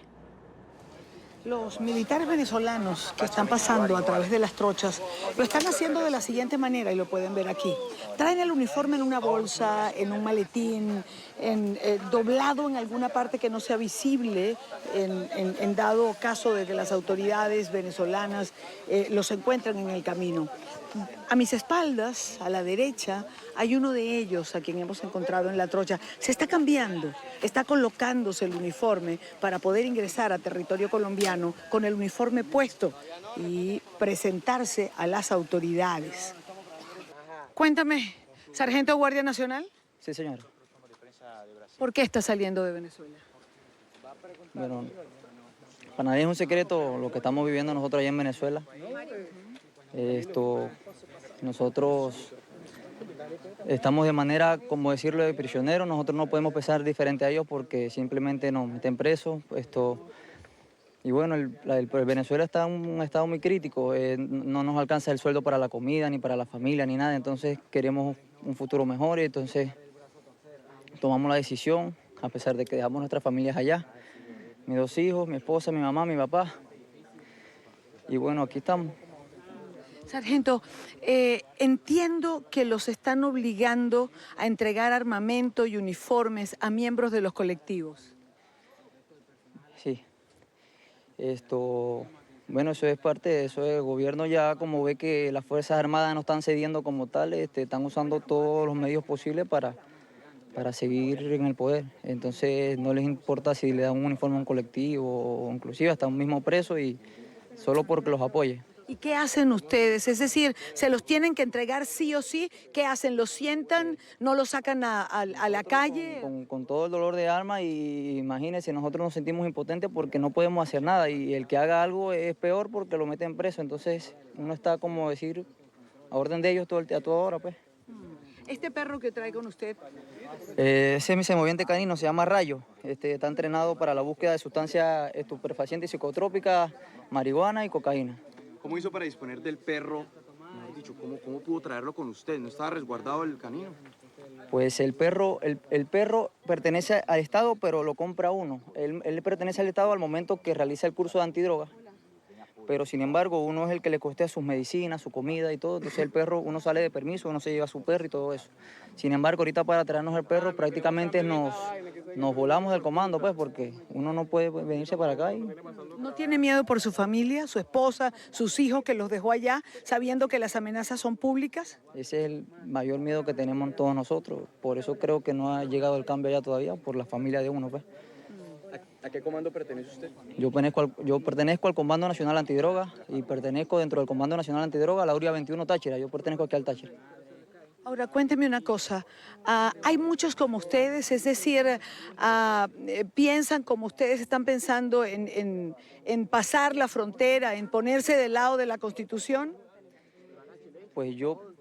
Los militares venezolanos que están pasando a través de las trochas lo están haciendo de la siguiente manera, y lo pueden ver aquí. Traen el uniforme en una bolsa, en un maletín, doblado en alguna parte que no sea visible, en dado caso de que las autoridades venezolanas los encuentren en el camino. A mis espaldas, a la derecha, hay uno de ellos a quien hemos encontrado en la trocha. Se está cambiando, está colocándose el uniforme para poder ingresar a territorio colombiano con el uniforme puesto y presentarse a las autoridades. Cuéntame, ¿sargento de Guardia Nacional? Sí, señor. ¿Por qué está saliendo de Venezuela? Bueno, para nadie es un secreto lo que estamos viviendo nosotros allá en Venezuela. Nosotros estamos de manera, como decirlo, de prisioneros. Nosotros no podemos pensar diferente a ellos porque simplemente nos meten presos. Y bueno, el Venezuela está en un estado muy crítico. No nos alcanza el sueldo para la comida, ni para la familia, ni nada. Entonces queremos un futuro mejor y entonces tomamos la decisión, a pesar de que dejamos nuestras familias allá, mis 2 hijos, mi esposa, mi mamá, mi papá, y bueno, aquí estamos. Sargento, entiendo que los están obligando a entregar armamento y uniformes a miembros de los colectivos. Sí. Bueno, eso es parte de eso. El gobierno ya como ve que las Fuerzas Armadas no están cediendo como tal, están usando todos los medios posibles para seguir en el poder. Entonces no les importa si le dan un uniforme a un colectivo o inclusive hasta un mismo preso y solo porque los apoye. ¿Y qué hacen ustedes? Es decir, ¿se los tienen que entregar sí o sí? ¿Qué hacen? ¿Los sientan? ¿No los sacan a la calle? Con todo el dolor de alma y imagínense, nosotros nos sentimos impotentes porque no podemos hacer nada y el que haga algo es peor porque lo meten preso. Entonces uno está como decir a orden de ellos a toda hora, pues. ¿Este perro que trae con usted? Ese semimoviente canino se llama Rayo. Está entrenado para la búsqueda de sustancias estupefacientes y psicotrópicas, marihuana y cocaína. ¿Cómo hizo para disponer del perro? Mejor dicho, ¿cómo pudo traerlo con usted? ¿No estaba resguardado el canino? Pues el perro pertenece al Estado, pero lo compra uno. Él pertenece al Estado al momento que realiza el curso de antidroga. Pero sin embargo, uno es el que le costea sus medicinas, su comida y todo. Entonces el perro, uno sale de permiso, uno se lleva a su perro y todo eso. Sin embargo, ahorita para traernos el perro prácticamente nos volamos del comando, pues, porque uno no puede venirse para acá. ¿No tiene miedo por su familia, su esposa, sus hijos que los dejó allá, sabiendo que las amenazas son públicas? Ese es el mayor miedo que tenemos todos nosotros. Por eso creo que no ha llegado el cambio allá todavía, por la familia de uno, pues. ¿A qué comando pertenece usted? Yo pertenezco al Comando Nacional Antidroga y pertenezco dentro del Comando Nacional Antidroga a la URIA 21 Táchira. Yo pertenezco aquí al Táchira. Ahora, cuénteme una cosa. ¿Hay muchos como ustedes? Es decir, ¿piensan como ustedes están pensando en pasar la frontera, en ponerse del lado de la Constitución? Pues yo,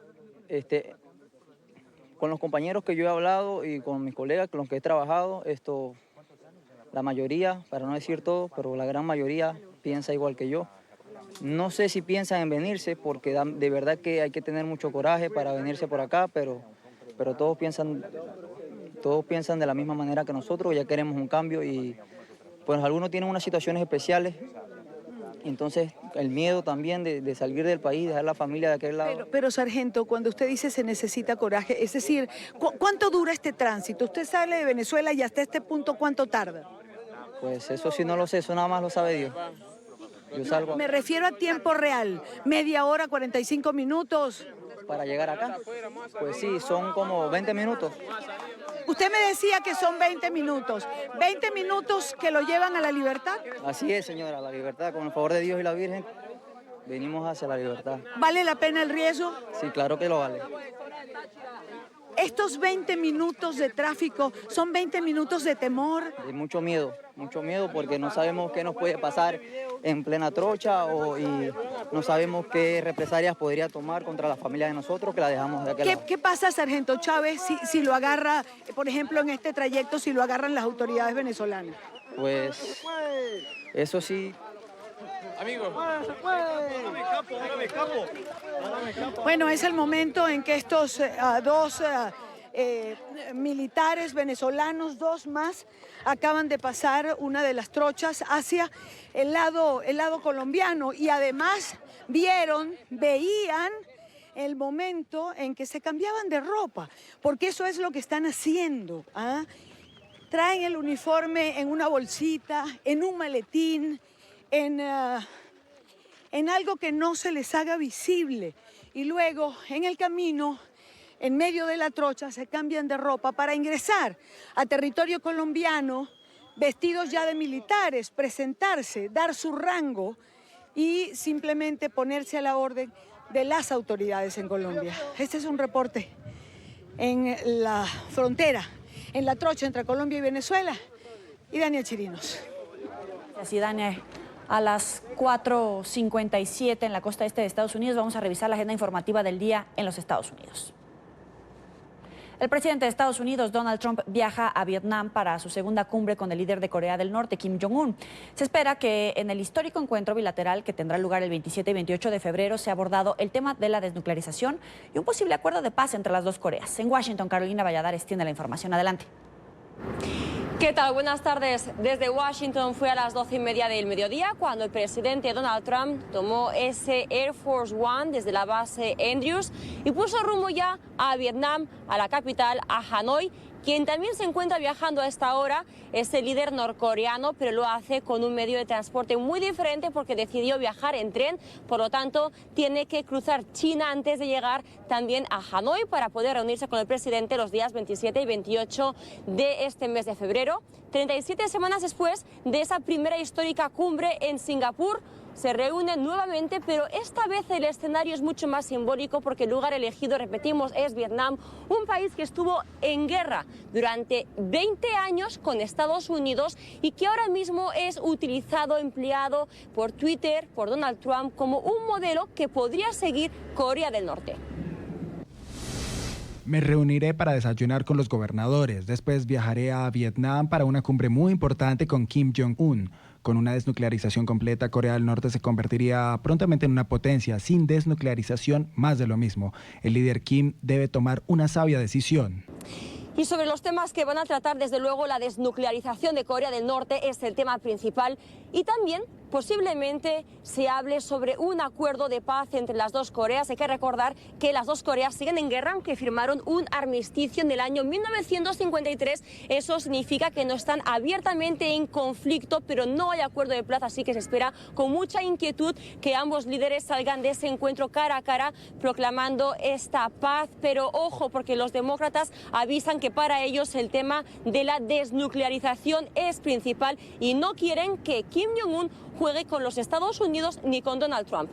con los compañeros que yo he hablado y con mis colegas con los que he trabajado, la mayoría, para no decir todo, pero la gran mayoría piensa igual que yo. No sé si piensan en venirse, porque de verdad que hay que tener mucho coraje para venirse por acá, pero todos piensan de la misma manera que nosotros, ya queremos un cambio y pues algunos tienen unas situaciones especiales, entonces el miedo también de salir del país, dejar la familia de aquel lado. Pero sargento, cuando usted dice se necesita coraje, es decir, ¿cuánto dura este tránsito? Usted sale de Venezuela y hasta este punto, ¿cuánto tarda? Pues eso sí no lo sé, eso nada más lo sabe Dios. Yo salgo. Me refiero a tiempo real, media hora, 45 minutos. ¿Para llegar acá? Pues sí, son como 20 minutos. Usted me decía que son 20 minutos. ¿20 minutos que lo llevan a la libertad? Así es, señora, la libertad, con el favor de Dios y la Virgen, venimos hacia la libertad. ¿Vale la pena el riesgo? Sí, claro que lo vale. Estos 20 minutos de tráfico son 20 minutos de temor. De mucho miedo porque no sabemos qué nos puede pasar en plena trocha y no sabemos qué represalias podría tomar contra la familia de nosotros que la dejamos de aquel lado. ¿Qué pasa, sargento Chávez, si lo agarra, por ejemplo, en este trayecto, si lo agarran las autoridades venezolanas? Pues eso sí. Amigo. Bueno, es el momento en que estos dos militares venezolanos, dos más, acaban de pasar una de las trochas hacia el lado colombiano y además veían el momento en que se cambiaban de ropa, porque eso es lo que están haciendo. Traen el uniforme en una bolsita, en un maletín, en algo que no se les haga visible. Y luego, en el camino, en medio de la trocha, se cambian de ropa para ingresar a territorio colombiano, vestidos ya de militares, presentarse, dar su rango y simplemente ponerse a la orden de las autoridades en Colombia. Este es un reporte en la frontera, en la trocha entre Colombia y Venezuela. Y Dania Chirinos. Así, Dania. A las 4:57 en la costa este de Estados Unidos vamos a revisar la agenda informativa del día en los Estados Unidos. El presidente de Estados Unidos, Donald Trump, viaja a Vietnam para su segunda cumbre con el líder de Corea del Norte, Kim Jong-un. Se espera que en el histórico encuentro bilateral que tendrá lugar el 27 y 28 de febrero sea abordado el tema de la desnuclearización y un posible acuerdo de paz entre las dos Coreas. En Washington, Carolina Valladares tiene la información. Adelante. ¿Qué tal? Buenas tardes. Desde Washington fue a las 12:30 del mediodía cuando el presidente Donald Trump tomó ese Air Force One desde la base Andrews y puso rumbo ya a Vietnam, a la capital, a Hanoi. Quien también se encuentra viajando a esta hora es el líder norcoreano, pero lo hace con un medio de transporte muy diferente porque decidió viajar en tren. Por lo tanto, tiene que cruzar China antes de llegar también a Hanoi para poder reunirse con el presidente los días 27 y 28 de este mes de febrero. 37 semanas después de esa primera histórica cumbre en Singapur, se reúnen nuevamente, pero esta vez el escenario es mucho más simbólico porque el lugar elegido, repetimos, es Vietnam, un país que estuvo en guerra durante 20 años con Estados Unidos y que ahora mismo es utilizado, empleado por Twitter, por Donald Trump, como un modelo que podría seguir Corea del Norte. Me reuniré para desayunar con los gobernadores. Después viajaré a Vietnam para una cumbre muy importante con Kim Jong-un. Con una desnuclearización completa, Corea del Norte se convertiría prontamente en una potencia. Sin desnuclearización, más de lo mismo. El líder Kim debe tomar una sabia decisión. Y sobre los temas que van a tratar, desde luego, la desnuclearización de Corea del Norte es el tema principal y también posiblemente se hable sobre un acuerdo de paz entre las dos Coreas. Hay que recordar que las dos Coreas siguen en guerra, aunque firmaron un armisticio en el año 1953. Eso significa que no están abiertamente en conflicto, pero no hay acuerdo de paz, así que se espera con mucha inquietud que ambos líderes salgan de ese encuentro cara a cara proclamando esta paz. Pero ojo, porque los demócratas avisan que para ellos el tema de la desnuclearización es principal y no quieren que Kim Jong-un juegue con los Estados Unidos ni con Donald Trump.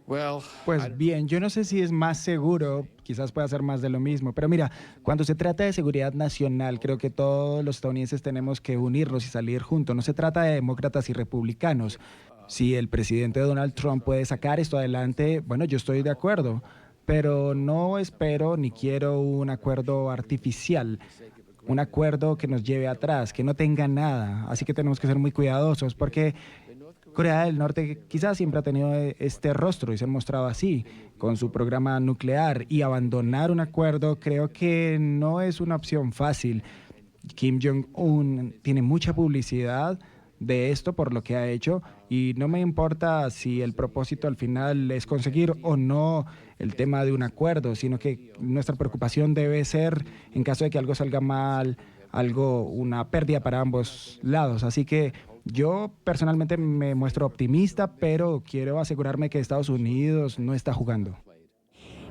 Pues bien, yo no sé si es más seguro, quizás pueda ser más de lo mismo, pero mira, cuando se trata de seguridad nacional, creo que todos los estadounidenses tenemos que unirnos y salir juntos. No se trata de demócratas y republicanos. Si el presidente Donald Trump puede sacar esto adelante, bueno, yo estoy de acuerdo, pero no espero ni quiero un acuerdo artificial. Un acuerdo que nos lleve atrás, que no tenga nada. Así que tenemos que ser muy cuidadosos porque Corea del Norte quizás siempre ha tenido este rostro y se ha mostrado así con su programa nuclear, y abandonar un acuerdo creo que no es una opción fácil. Kim Jong-un tiene mucha publicidad de esto por lo que ha hecho y no me importa si el propósito al final es conseguir o no el tema de un acuerdo, sino que nuestra preocupación debe ser, en caso de que algo salga mal, una pérdida para ambos lados. Así que yo personalmente me muestro optimista, pero quiero asegurarme que Estados Unidos no está jugando.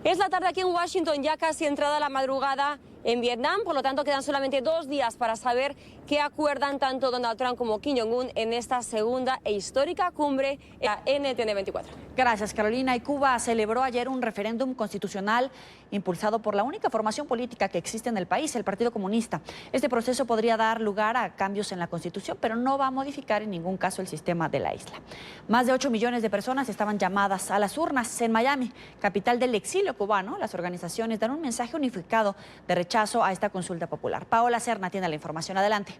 Es la tarde aquí en Washington, ya casi entrada la madrugada en Vietnam, por lo tanto quedan solamente 2 días para saber qué acuerdan tanto Donald Trump como Kim Jong-un en esta segunda e histórica cumbre en la NTN 24. Gracias, Carolina. Y Cuba celebró ayer un referéndum constitucional impulsado por la única formación política que existe en el país, el Partido Comunista. Este proceso podría dar lugar a cambios en la Constitución, pero no va a modificar en ningún caso el sistema de la isla. Más de 8 millones de personas estaban llamadas a las urnas en Miami, capital del exilio cubano. Las organizaciones dan un mensaje unificado de rechazo a esta consulta popular. Paola Serna tiene la información. Adelante.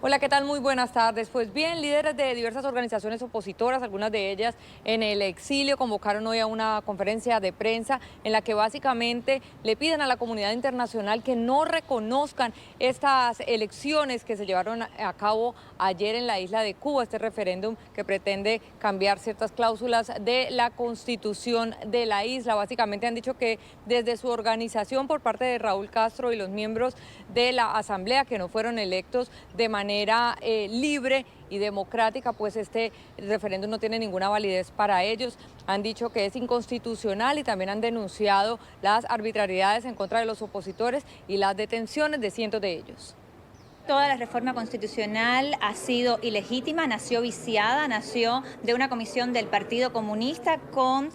Hola, ¿qué tal? Muy buenas tardes. Pues bien, líderes de diversas organizaciones opositoras, algunas de ellas en el exilio, convocaron hoy a una conferencia de prensa en la que básicamente le piden a la comunidad internacional que no reconozcan estas elecciones que se llevaron a cabo ayer en la isla de Cuba, este referéndum que pretende cambiar ciertas cláusulas de la Constitución de la isla. Básicamente han dicho que desde su organización, por parte de Raúl Castro y los miembros de la Asamblea que no fueron electos de manera libre y democrática, pues este referéndum no tiene ninguna validez para ellos. Han dicho que es inconstitucional y también han denunciado las arbitrariedades en contra de los opositores y las detenciones de cientos de ellos. Toda la reforma constitucional ha sido ilegítima, nació viciada, nació de una comisión del Partido Comunista con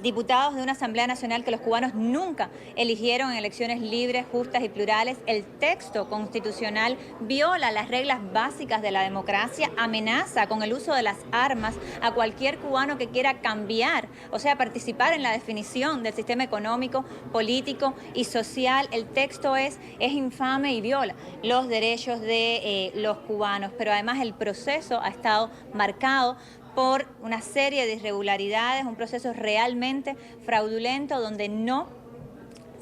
diputados de una Asamblea Nacional que los cubanos nunca eligieron en elecciones libres, justas y plurales. El texto constitucional viola las reglas básicas de la democracia, amenaza con el uso de las armas a cualquier cubano que quiera cambiar, o sea, participar en la definición del sistema económico, político y social. El texto es infame y viola los derechos de los cubanos, pero además el proceso ha estado marcado por una serie de irregularidades, un proceso realmente fraudulento donde no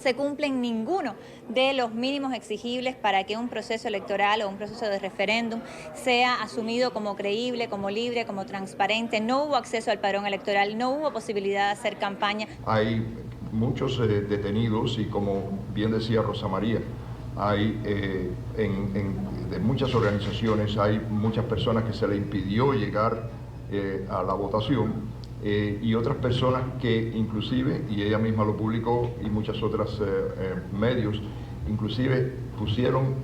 se cumplen ninguno de los mínimos exigibles para que un proceso electoral o un proceso de referéndum sea asumido como creíble, como libre, como transparente. No hubo acceso al padrón electoral, no hubo posibilidad de hacer campaña. Hay muchos detenidos y, como bien decía Rosa María, hay de muchas organizaciones, hay muchas personas que se le impidió llegar a la votación y otras personas que inclusive, y ella misma lo publicó y muchas otras medios, inclusive pusieron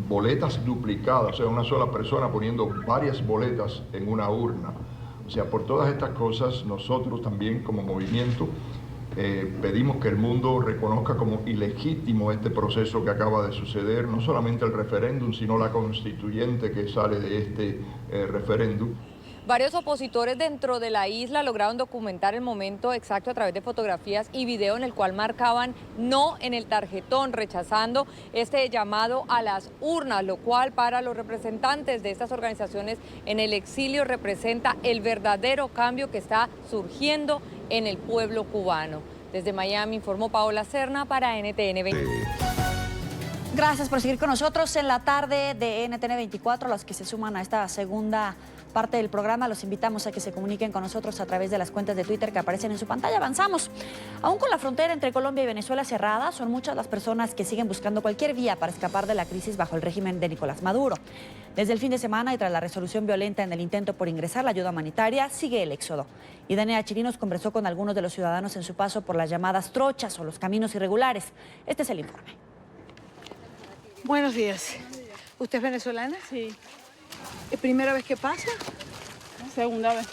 boletas duplicadas, o sea, una sola persona poniendo varias boletas en una urna. O sea, por todas estas cosas nosotros también como movimiento pedimos que el mundo reconozca como ilegítimo este proceso que acaba de suceder, no solamente el referéndum, sino la constituyente que sale de este referéndum. Varios opositores dentro de la isla lograron documentar el momento exacto a través de fotografías y video en el cual marcaban no en el tarjetón, rechazando este llamado a las urnas, lo cual para los representantes de estas organizaciones en el exilio representa el verdadero cambio que está surgiendo en el pueblo cubano. Desde Miami informó Paola Serna para NTN 24. Gracias por seguir con nosotros en la tarde de NTN 24. Los que se suman a esta segunda parte del programa, los invitamos a que se comuniquen con nosotros a través de las cuentas de Twitter que aparecen en su pantalla. Avanzamos. Aún con la frontera entre Colombia y Venezuela cerrada, son muchas las personas que siguen buscando cualquier vía para escapar de la crisis bajo el régimen de Nicolás Maduro. Desde el fin de semana y tras la resolución violenta en el intento por ingresar la ayuda humanitaria, sigue el éxodo. Y Dania Chirinos conversó con algunos de los ciudadanos en su paso por las llamadas trochas o los caminos irregulares. Este es el informe. Buenos días. ¿Usted es venezolana? Sí. ¿Es primera vez que pasa? Segunda vez.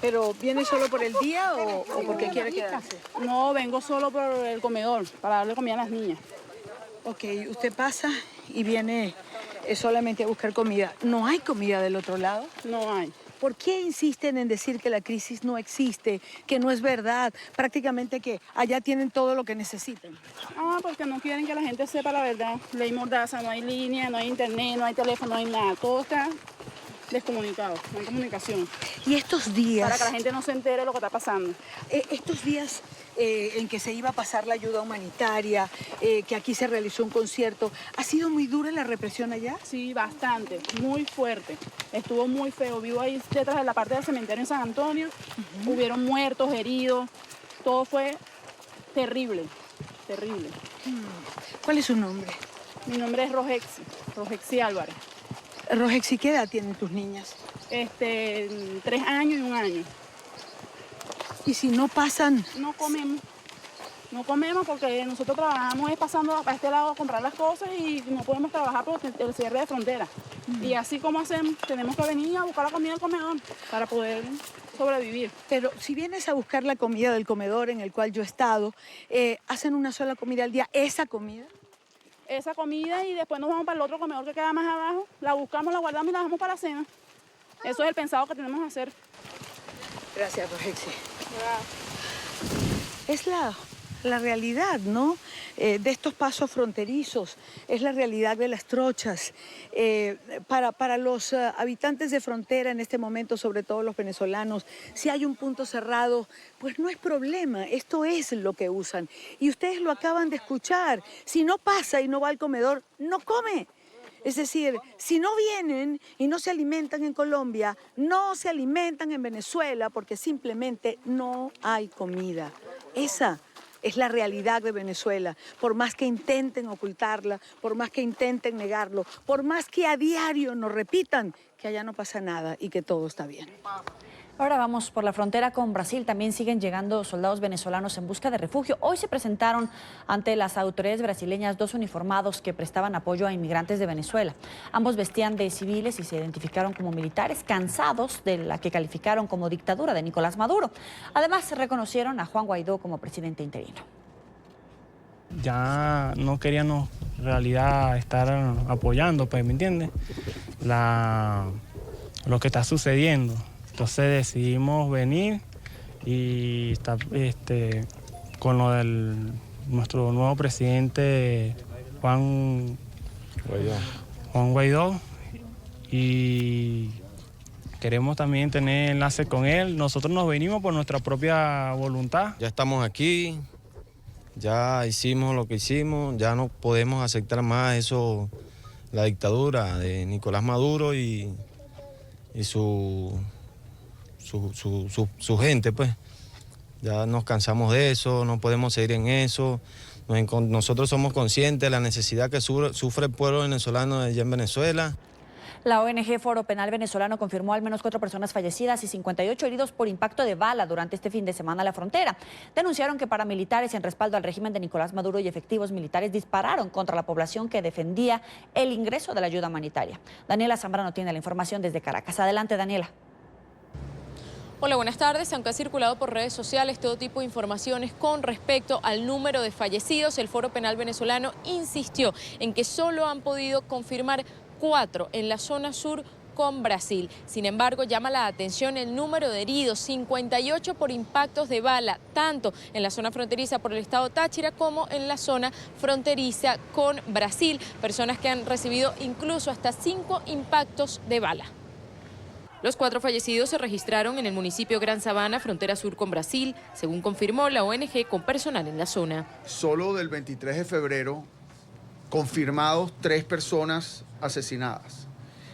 ¿Pero viene solo por el día o porque quiere quedarse? No, vengo solo por el comedor, para darle comida a las niñas. Ok, usted pasa y viene solamente a buscar comida. ¿No hay comida del otro lado? No hay. ¿Por qué insisten en decir que la crisis no existe, que no es verdad, prácticamente que allá tienen todo lo que necesitan? Ah, porque no quieren que la gente sepa la verdad. Ley mordaza, no hay línea, no hay internet, no hay teléfono, no hay nada. Todo está descomunicado, no hay comunicación. Y estos días... Para que la gente no se entere de lo que está pasando. Estos días en que se iba a pasar la ayuda humanitaria, que aquí se realizó un concierto, ¿ha sido muy dura la represión allá? Sí, bastante, muy fuerte. Estuvo muy feo. Vivo ahí detrás de la parte del cementerio en San Antonio. Hubieron muertos, heridos. Todo fue terrible, terrible. ¿Cuál es su nombre? Mi nombre es Rojexi Álvarez. Rojexi, ¿qué edad tienen tus niñas? 3 años y 1 año. ¿Y si no pasan? No comemos. No comemos porque nosotros trabajamos es pasando a este lado a comprar las cosas y no podemos trabajar por el cierre de frontera. Y así como hacemos, tenemos que venir a buscar la comida del comedor para poder sobrevivir. Pero si vienes a buscar la comida del comedor en el cual yo he estado, ¿hacen una sola comida al día? ¿Esa comida? Esa comida y después nos vamos para el otro comedor que queda más abajo, la buscamos, la guardamos y la dejamos para la cena. Eso es el pensado que tenemos que hacer. Gracias, Rojexi. Es la realidad, ¿no? De estos pasos fronterizos, es la realidad de las trochas. Para los habitantes de frontera en este momento, sobre todo los venezolanos, si hay un punto cerrado, pues no es problema, esto es lo que usan. Y ustedes lo acaban de escuchar, si no pasa y no va al comedor, no come. Es decir, si no vienen y no se alimentan en Colombia, no se alimentan en Venezuela porque simplemente no hay comida. Esa es la realidad de Venezuela. Por más que intenten ocultarla, por más que intenten negarlo, por más que a diario nos repitan que allá no pasa nada y que todo está bien. Ahora vamos por la frontera con Brasil. También siguen llegando soldados venezolanos en busca de refugio. Hoy se presentaron ante las autoridades brasileñas 2 uniformados que prestaban apoyo a inmigrantes de Venezuela. Ambos vestían de civiles y se identificaron como militares cansados de la que calificaron como dictadura de Nicolás Maduro. Además, reconocieron a Juan Guaidó como presidente interino. Ya no queríamos en realidad estar apoyando, pues, ¿me entiendes? Lo que está sucediendo. Entonces decidimos venir y estar con lo del nuestro nuevo presidente Juan Guaidó, y queremos también tener enlace con él. Nosotros nos venimos por nuestra propia voluntad. Ya estamos aquí, ya hicimos lo que hicimos, ya no podemos aceptar más eso, la dictadura de Nicolás Maduro y su gente, pues. Ya nos cansamos de eso, no podemos seguir en eso. Nosotros somos conscientes de la necesidad que sufre el pueblo venezolano allá en Venezuela. La ONG Foro Penal Venezolano confirmó al menos 4 personas fallecidas y 58 heridos por impacto de bala durante este fin de semana en la frontera. Denunciaron que paramilitares en respaldo al régimen de Nicolás Maduro y efectivos militares dispararon contra la población que defendía el ingreso de la ayuda humanitaria. Daniela Zambrano tiene la información desde Caracas. Adelante, Daniela. Hola, buenas tardes. Aunque ha circulado por redes sociales todo tipo de informaciones con respecto al número de fallecidos, el Foro Penal Venezolano insistió en que solo han podido confirmar 4 en la zona sur con Brasil. Sin embargo, llama la atención el número de heridos, 58 por impactos de bala, tanto en la zona fronteriza por el estado Táchira como en la zona fronteriza con Brasil. Personas que han recibido incluso hasta 5 impactos de bala. Los 4 fallecidos se registraron en el municipio Gran Sabana, frontera sur con Brasil, según confirmó la ONG con personal en la zona. Solo del 23 de febrero, confirmados 3 personas asesinadas.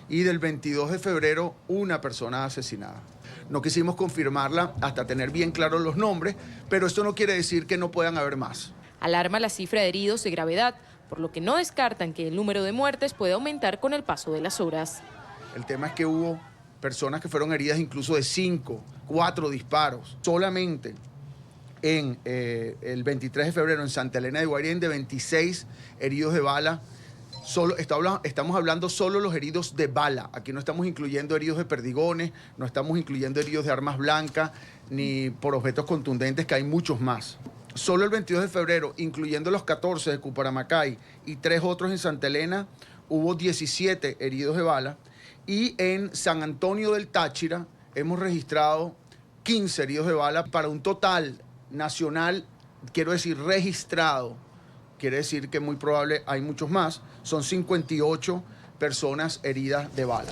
Y del 22 de febrero, 1 persona asesinada. No quisimos confirmarla hasta tener bien claros los nombres, pero esto no quiere decir que no puedan haber más. Alarma la cifra de heridos de gravedad, por lo que no descartan que el número de muertes pueda aumentar con el paso de las horas. El tema es que hubo personas que fueron heridas incluso de 5, 4 disparos. Solamente en el 23 de febrero en Santa Elena de Guairén, de 26 heridos de bala. Estamos hablando solo los heridos de bala. Aquí no estamos incluyendo heridos de perdigones, no estamos incluyendo heridos de armas blancas, ni por objetos contundentes, que hay muchos más. Solo el 22 de febrero, incluyendo los 14 de Cuparamacay y 3 otros en Santa Elena, hubo 17 heridos de bala. Y en San Antonio del Táchira hemos registrado 15 heridos de bala para un total nacional, quiero decir registrado, quiere decir que muy probable hay muchos más, son 58 personas heridas de bala.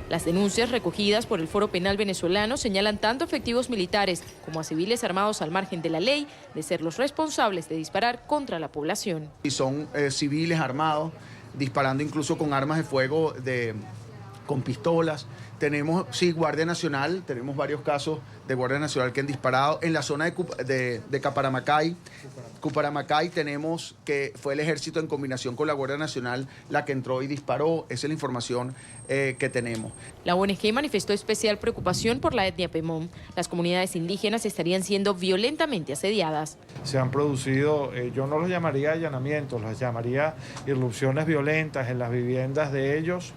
Las denuncias recogidas por el Foro Penal Venezolano señalan tanto efectivos militares como a civiles armados al margen de la ley de ser los responsables de disparar contra la población. Y son civiles armados, disparando incluso con armas de fuego con pistolas. Tenemos, sí, Guardia Nacional, tenemos varios casos de Guardia Nacional que han disparado. En la zona de Cuparamacay tenemos que fue el ejército en combinación con la Guardia Nacional la que entró y disparó. Esa es la información que tenemos. La ONG manifestó especial preocupación por la etnia Pemón. Las comunidades indígenas estarían siendo violentamente asediadas. Se han producido, yo no los llamaría allanamientos, los llamaría irrupciones violentas en las viviendas de ellos,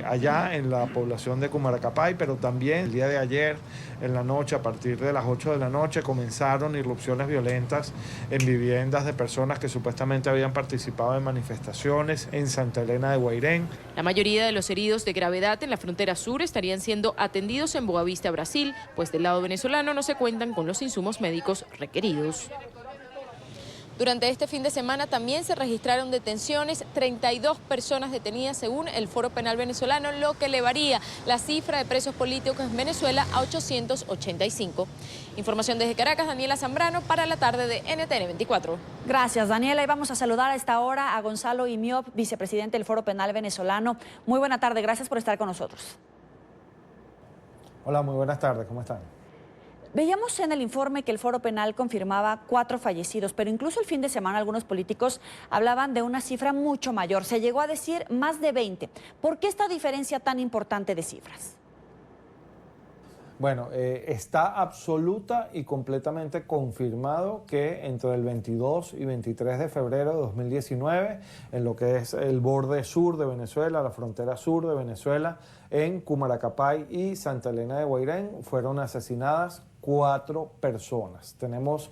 allá en la población de Cumaracapay, pero también el día de ayer, en la noche, a partir de las 8 de la noche, comenzaron irrupciones violentas en viviendas de personas que supuestamente habían participado en manifestaciones en Santa Elena de Guairén. La mayoría de los heridos de gravedad en la frontera sur estarían siendo atendidos en Boavista, Brasil, pues del lado venezolano no se cuentan con los insumos médicos requeridos. Durante este fin de semana también se registraron detenciones, 32 personas detenidas según el Foro Penal Venezolano, lo que elevaría la cifra de presos políticos en Venezuela a 885. Información desde Caracas, Daniela Zambrano para la tarde de NTN 24. Gracias, Daniela. Y vamos a saludar a esta hora a Gonzalo Imiop, vicepresidente del Foro Penal Venezolano. Muy buena tarde, gracias por estar con nosotros. Hola, muy buenas tardes, ¿cómo están? Veíamos en el informe que el Foro Penal confirmaba 4 fallecidos, pero incluso el fin de semana algunos políticos hablaban de una cifra mucho mayor. Se llegó a decir más de 20. ¿Por qué esta diferencia tan importante de cifras? Bueno, está absoluta y completamente confirmado que entre el 22 y 23 de febrero de 2019, en lo que es el borde sur de Venezuela, la frontera sur de Venezuela, en Cumaracapay y Santa Elena de Guairén, fueron asesinadas 4 personas. Tenemos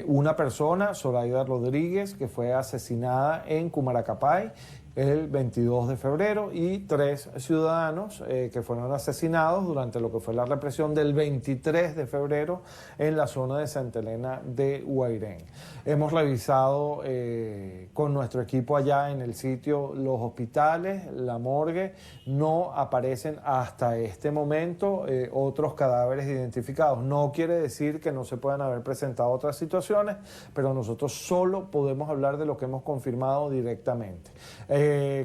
una persona, Zoraida Rodríguez, que fue asesinada en Cumaracapay el 22 de febrero y 3 ciudadanos que fueron asesinados durante lo que fue la represión del 23 de febrero en la zona de Santa Elena de Guairén. Hemos revisado con nuestro equipo allá en el sitio los hospitales, la morgue, no aparecen hasta este momento otros cadáveres identificados. No quiere decir que no se puedan haber presentado otras situaciones, pero nosotros solo podemos hablar de lo que hemos confirmado directamente.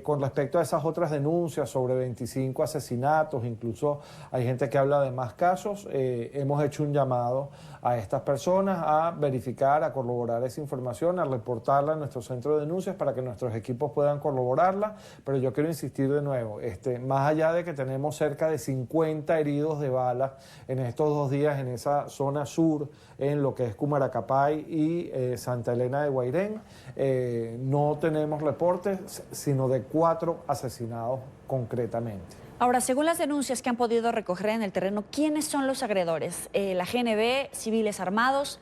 Con respecto a esas otras denuncias sobre 25 asesinatos, incluso hay gente que habla de más casos, hemos hecho un llamado a estas personas a verificar, a corroborar esa información, a reportarla a nuestro centro de denuncias para que nuestros equipos puedan corroborarla, pero yo quiero insistir de nuevo, más allá de que tenemos cerca de 50 heridos de bala en estos 2 días en esa zona sur, en lo que es Cumaracapay y Santa Elena de Guairén, no tenemos reportes, sino de 4 asesinados concretamente. Ahora, según las denuncias que han podido recoger en el terreno, ¿quiénes son los agredores? ¿La GNB, civiles armados?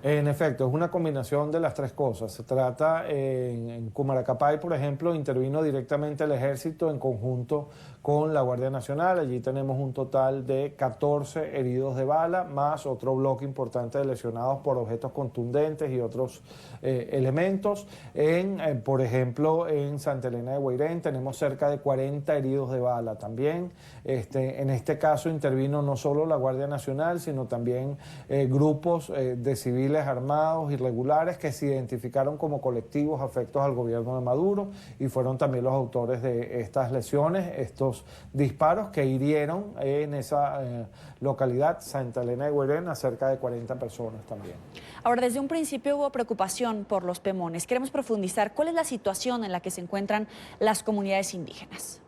En efecto, es una combinación de las 3 cosas. Se trata, en Cumaracapay, por ejemplo, intervino directamente el Ejército en conjunto con la Guardia Nacional. Allí tenemos un total de 14 heridos de bala, más otro bloque importante de lesionados por objetos contundentes y otros elementos. Por ejemplo, en Santa Elena de Guairén tenemos cerca de 40 heridos de bala también. En este caso intervino no solo la Guardia Nacional, sino también grupos de civiles armados irregulares que se identificaron como colectivos afectos al gobierno de Maduro y fueron también los autores de estas lesiones, estos disparos que hirieron en esa localidad, Santa Elena de Guairén, a cerca de 40 personas también. Ahora, desde un principio hubo preocupación por los Pemones. Queremos profundizar. ¿Cuál es la situación en la que se encuentran las comunidades indígenas?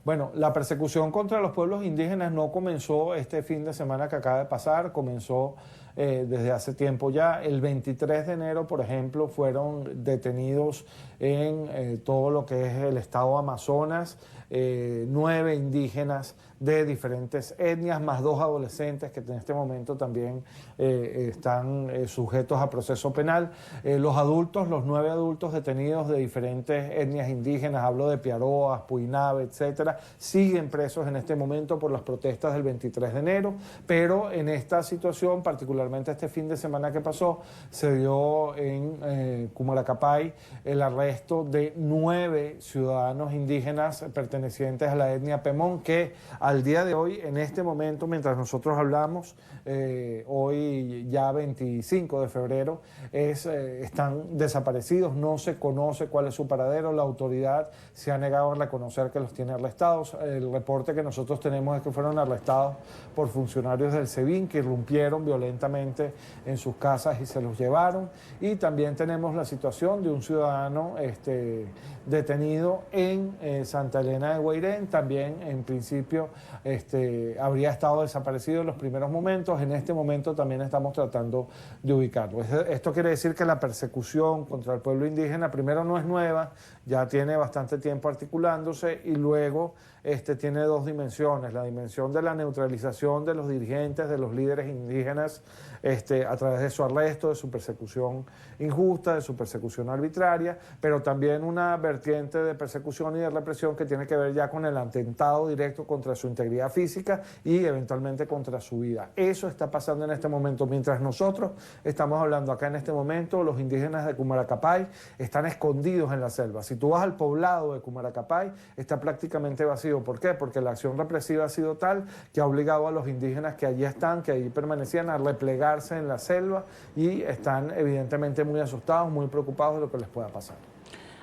Bueno, la persecución contra los pueblos indígenas no comenzó este fin de semana que acaba de pasar, comenzó desde hace tiempo ya. El 23 de enero, por ejemplo, fueron detenidos en todo lo que es el estado Amazonas 9 indígenas de diferentes etnias, más 2 adolescentes que en este momento también están sujetos a proceso penal. Los adultos, los 9 adultos detenidos de diferentes etnias indígenas, hablo de Piaroas, Puinave, etcétera, siguen presos en este momento por las protestas del 23 de enero, pero en esta situación, particularmente este fin de semana que pasó, se dio en Cumaracapay el arresto de 9 ciudadanos indígenas pertenecientes a la etnia Pemón que al día de hoy, en este momento, mientras nosotros hablamos, hoy ya 25 de febrero, están desaparecidos, no se conoce cuál es su paradero, la autoridad se ha negado a reconocer que los tiene arrestados. El reporte que nosotros tenemos es que fueron arrestados por funcionarios del SEBIN que irrumpieron violentamente en sus casas y se los llevaron. Y también tenemos la situación de un ciudadano detenido en Santa Elena de Guairén, también en principio habría estado desaparecido en los primeros momentos, en este momento también estamos tratando de ubicarlo. Esto quiere decir que la persecución contra el pueblo indígena primero no es nueva, ya tiene bastante tiempo articulándose y luego tiene 2 dimensiones, la dimensión de la neutralización de los dirigentes, de los líderes indígenas a través de su arresto, de su persecución injusta, de su persecución arbitraria, pero también una vertiente de persecución y de represión que tiene que ver ya con el atentado directo contra su integridad física y eventualmente contra su vida. Eso está pasando en este momento. Mientras nosotros estamos hablando acá en este momento, los indígenas de Cumaracapay están escondidos en la selva. Si tú vas al poblado de Cumaracapay, está prácticamente vacío. ¿Por qué? Porque la acción represiva ha sido tal que ha obligado a los indígenas que allí están, que allí permanecían, a replegarse en la selva y están evidentemente muy asustados, muy preocupados de lo que les pueda pasar.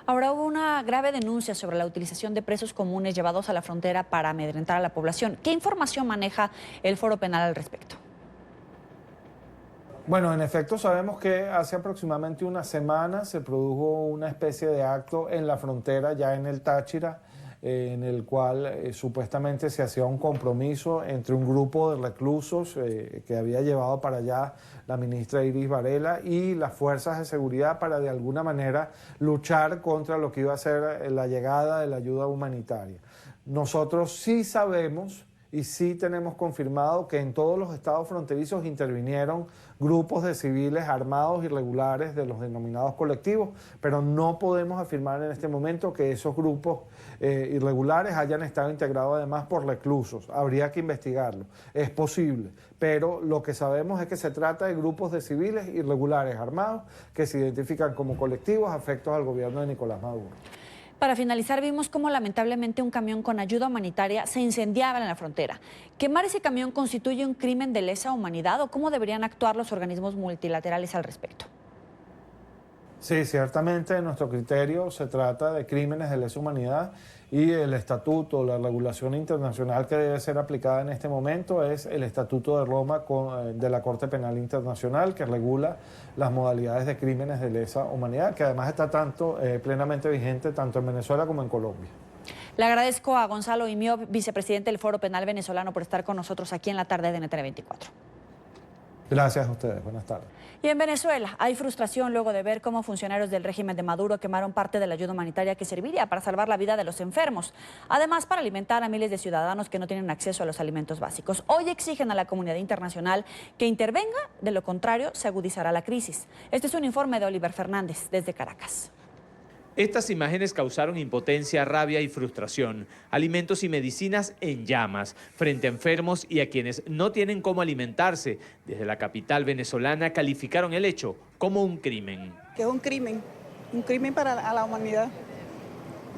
Ahora hubo una grave denuncia sobre la utilización de presos comunes llevados a la frontera para amedrentar a la población. ¿Qué información maneja el Foro Penal al respecto? Bueno, en efecto sabemos que hace aproximadamente una semana se produjo una especie de acto en la frontera, ya en el Táchira, en el cual supuestamente se hacía un compromiso entre un grupo de reclusos que había llevado para allá la ministra Iris Varela y las fuerzas de seguridad para de alguna manera luchar contra lo que iba a ser la llegada de la ayuda humanitaria. Nosotros sí sabemos y sí tenemos confirmado que en todos los estados fronterizos intervinieron grupos de civiles armados irregulares de los denominados colectivos, pero no podemos afirmar en este momento que esos grupos irregulares hayan estado integrados además por reclusos. Habría que investigarlo. Es posible, pero lo que sabemos es que se trata de grupos de civiles irregulares armados que se identifican como colectivos afectos al gobierno de Nicolás Maduro. Para finalizar, vimos cómo lamentablemente un camión con ayuda humanitaria se incendiaba en la frontera. ¿Quemar ese camión constituye un crimen de lesa humanidad o cómo deberían actuar los organismos multilaterales al respecto? Sí, ciertamente en nuestro criterio se trata de crímenes de lesa humanidad y el estatuto, la regulación internacional que debe ser aplicada en este momento es el Estatuto de Roma de la Corte Penal Internacional que regula las modalidades de crímenes de lesa humanidad, que además está plenamente vigente tanto en Venezuela como en Colombia. Le agradezco a Gonzalo Imio, vicepresidente del Foro Penal Venezolano, por estar con nosotros aquí en la tarde de NTN 24. Gracias a ustedes. Buenas tardes. Y en Venezuela hay frustración luego de ver cómo funcionarios del régimen de Maduro quemaron parte de la ayuda humanitaria que serviría para salvar la vida de los enfermos, además para alimentar a miles de ciudadanos que no tienen acceso a los alimentos básicos. Hoy exigen a la comunidad internacional que intervenga, de lo contrario se agudizará la crisis. Este es un informe de Oliver Fernández desde Caracas. Estas imágenes causaron impotencia, rabia y frustración. Alimentos y medicinas en llamas, frente a enfermos y a quienes no tienen cómo alimentarse. Desde la capital venezolana calificaron el hecho como un crimen. Que es un crimen para la humanidad.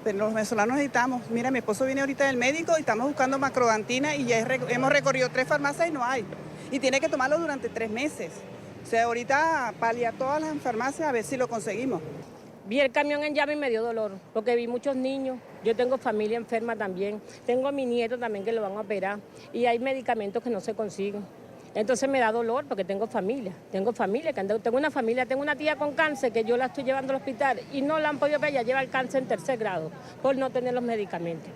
Pero los venezolanos necesitamos. Mira, mi esposo viene ahorita del médico y estamos buscando macrodantina y ya hemos recorrido 3 farmacias y no hay. Y tiene que tomarlo durante 3 meses. O sea, ahorita palia todas las farmacias a ver si lo conseguimos. Vi el camión en llama y me dio dolor, porque vi muchos niños. Yo tengo familia enferma también. Tengo a mi nieto también que lo van a operar. Y hay medicamentos que no se consiguen. Entonces me da dolor porque tengo familia. Tengo una tía con cáncer que yo la estoy llevando al hospital y no la han podido operar, ya lleva el cáncer en 3er grado por no tener los medicamentos.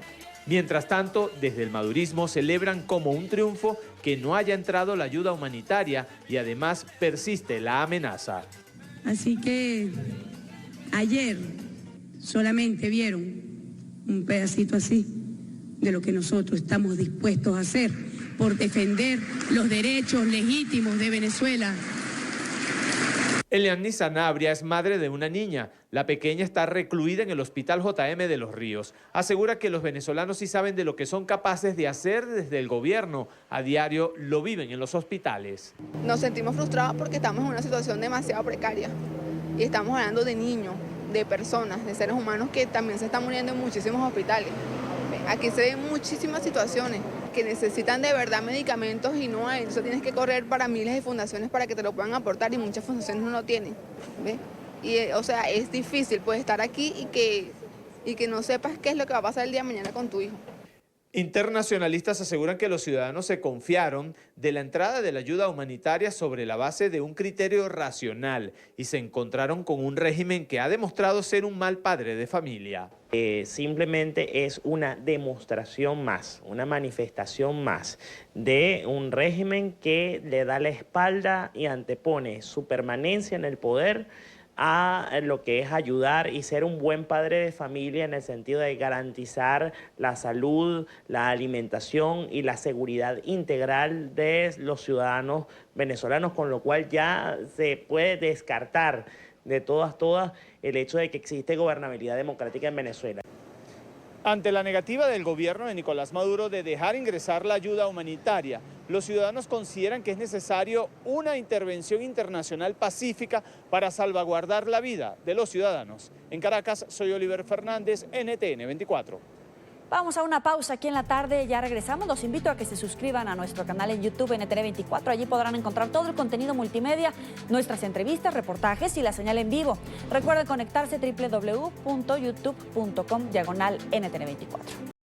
Mientras tanto, desde el madurismo celebran como un triunfo que no haya entrado la ayuda humanitaria y además persiste la amenaza. Así que ayer solamente vieron un pedacito así de lo que nosotros estamos dispuestos a hacer por defender los derechos legítimos de Venezuela. Eliani Sanabria es madre de una niña. La pequeña está recluida en el Hospital JM de Los Ríos. Asegura que los venezolanos sí saben de lo que son capaces de hacer desde el gobierno. A diario lo viven en los hospitales. Nos sentimos frustrados porque estamos en una situación demasiado precaria. Y estamos hablando de niños, de personas, de seres humanos que también se están muriendo en muchísimos hospitales. Aquí se ven muchísimas situaciones que necesitan de verdad medicamentos y no hay. Entonces tienes que correr para miles de fundaciones para que te lo puedan aportar y muchas fundaciones no lo tienen. ¿Ves? Y o sea, es difícil pues estar aquí y que no sepas qué es lo que va a pasar el día de mañana con tu hijo. Internacionalistas aseguran que los ciudadanos se confiaron de la entrada de la ayuda humanitaria sobre la base de un criterio racional y se encontraron con un régimen que ha demostrado ser un mal padre de familia. Simplemente es una demostración más, una manifestación más de un régimen que le da la espalda y antepone su permanencia en el poder a lo que es ayudar y ser un buen padre de familia en el sentido de garantizar la salud, la alimentación y la seguridad integral de los ciudadanos venezolanos, con lo cual ya se puede descartar de todas el hecho de que existe gobernabilidad democrática en Venezuela. Ante la negativa del gobierno de Nicolás Maduro de dejar ingresar la ayuda humanitaria, los ciudadanos consideran que es necesario una intervención internacional pacífica para salvaguardar la vida de los ciudadanos. En Caracas, soy Oliver Fernández, NTN 24. Vamos a una pausa aquí en la tarde, ya regresamos. Los invito a que se suscriban a nuestro canal en YouTube NTN 24. Allí podrán encontrar todo el contenido multimedia, nuestras entrevistas, reportajes y la señal en vivo. Recuerden conectarse www.youtube.com/NTN 24.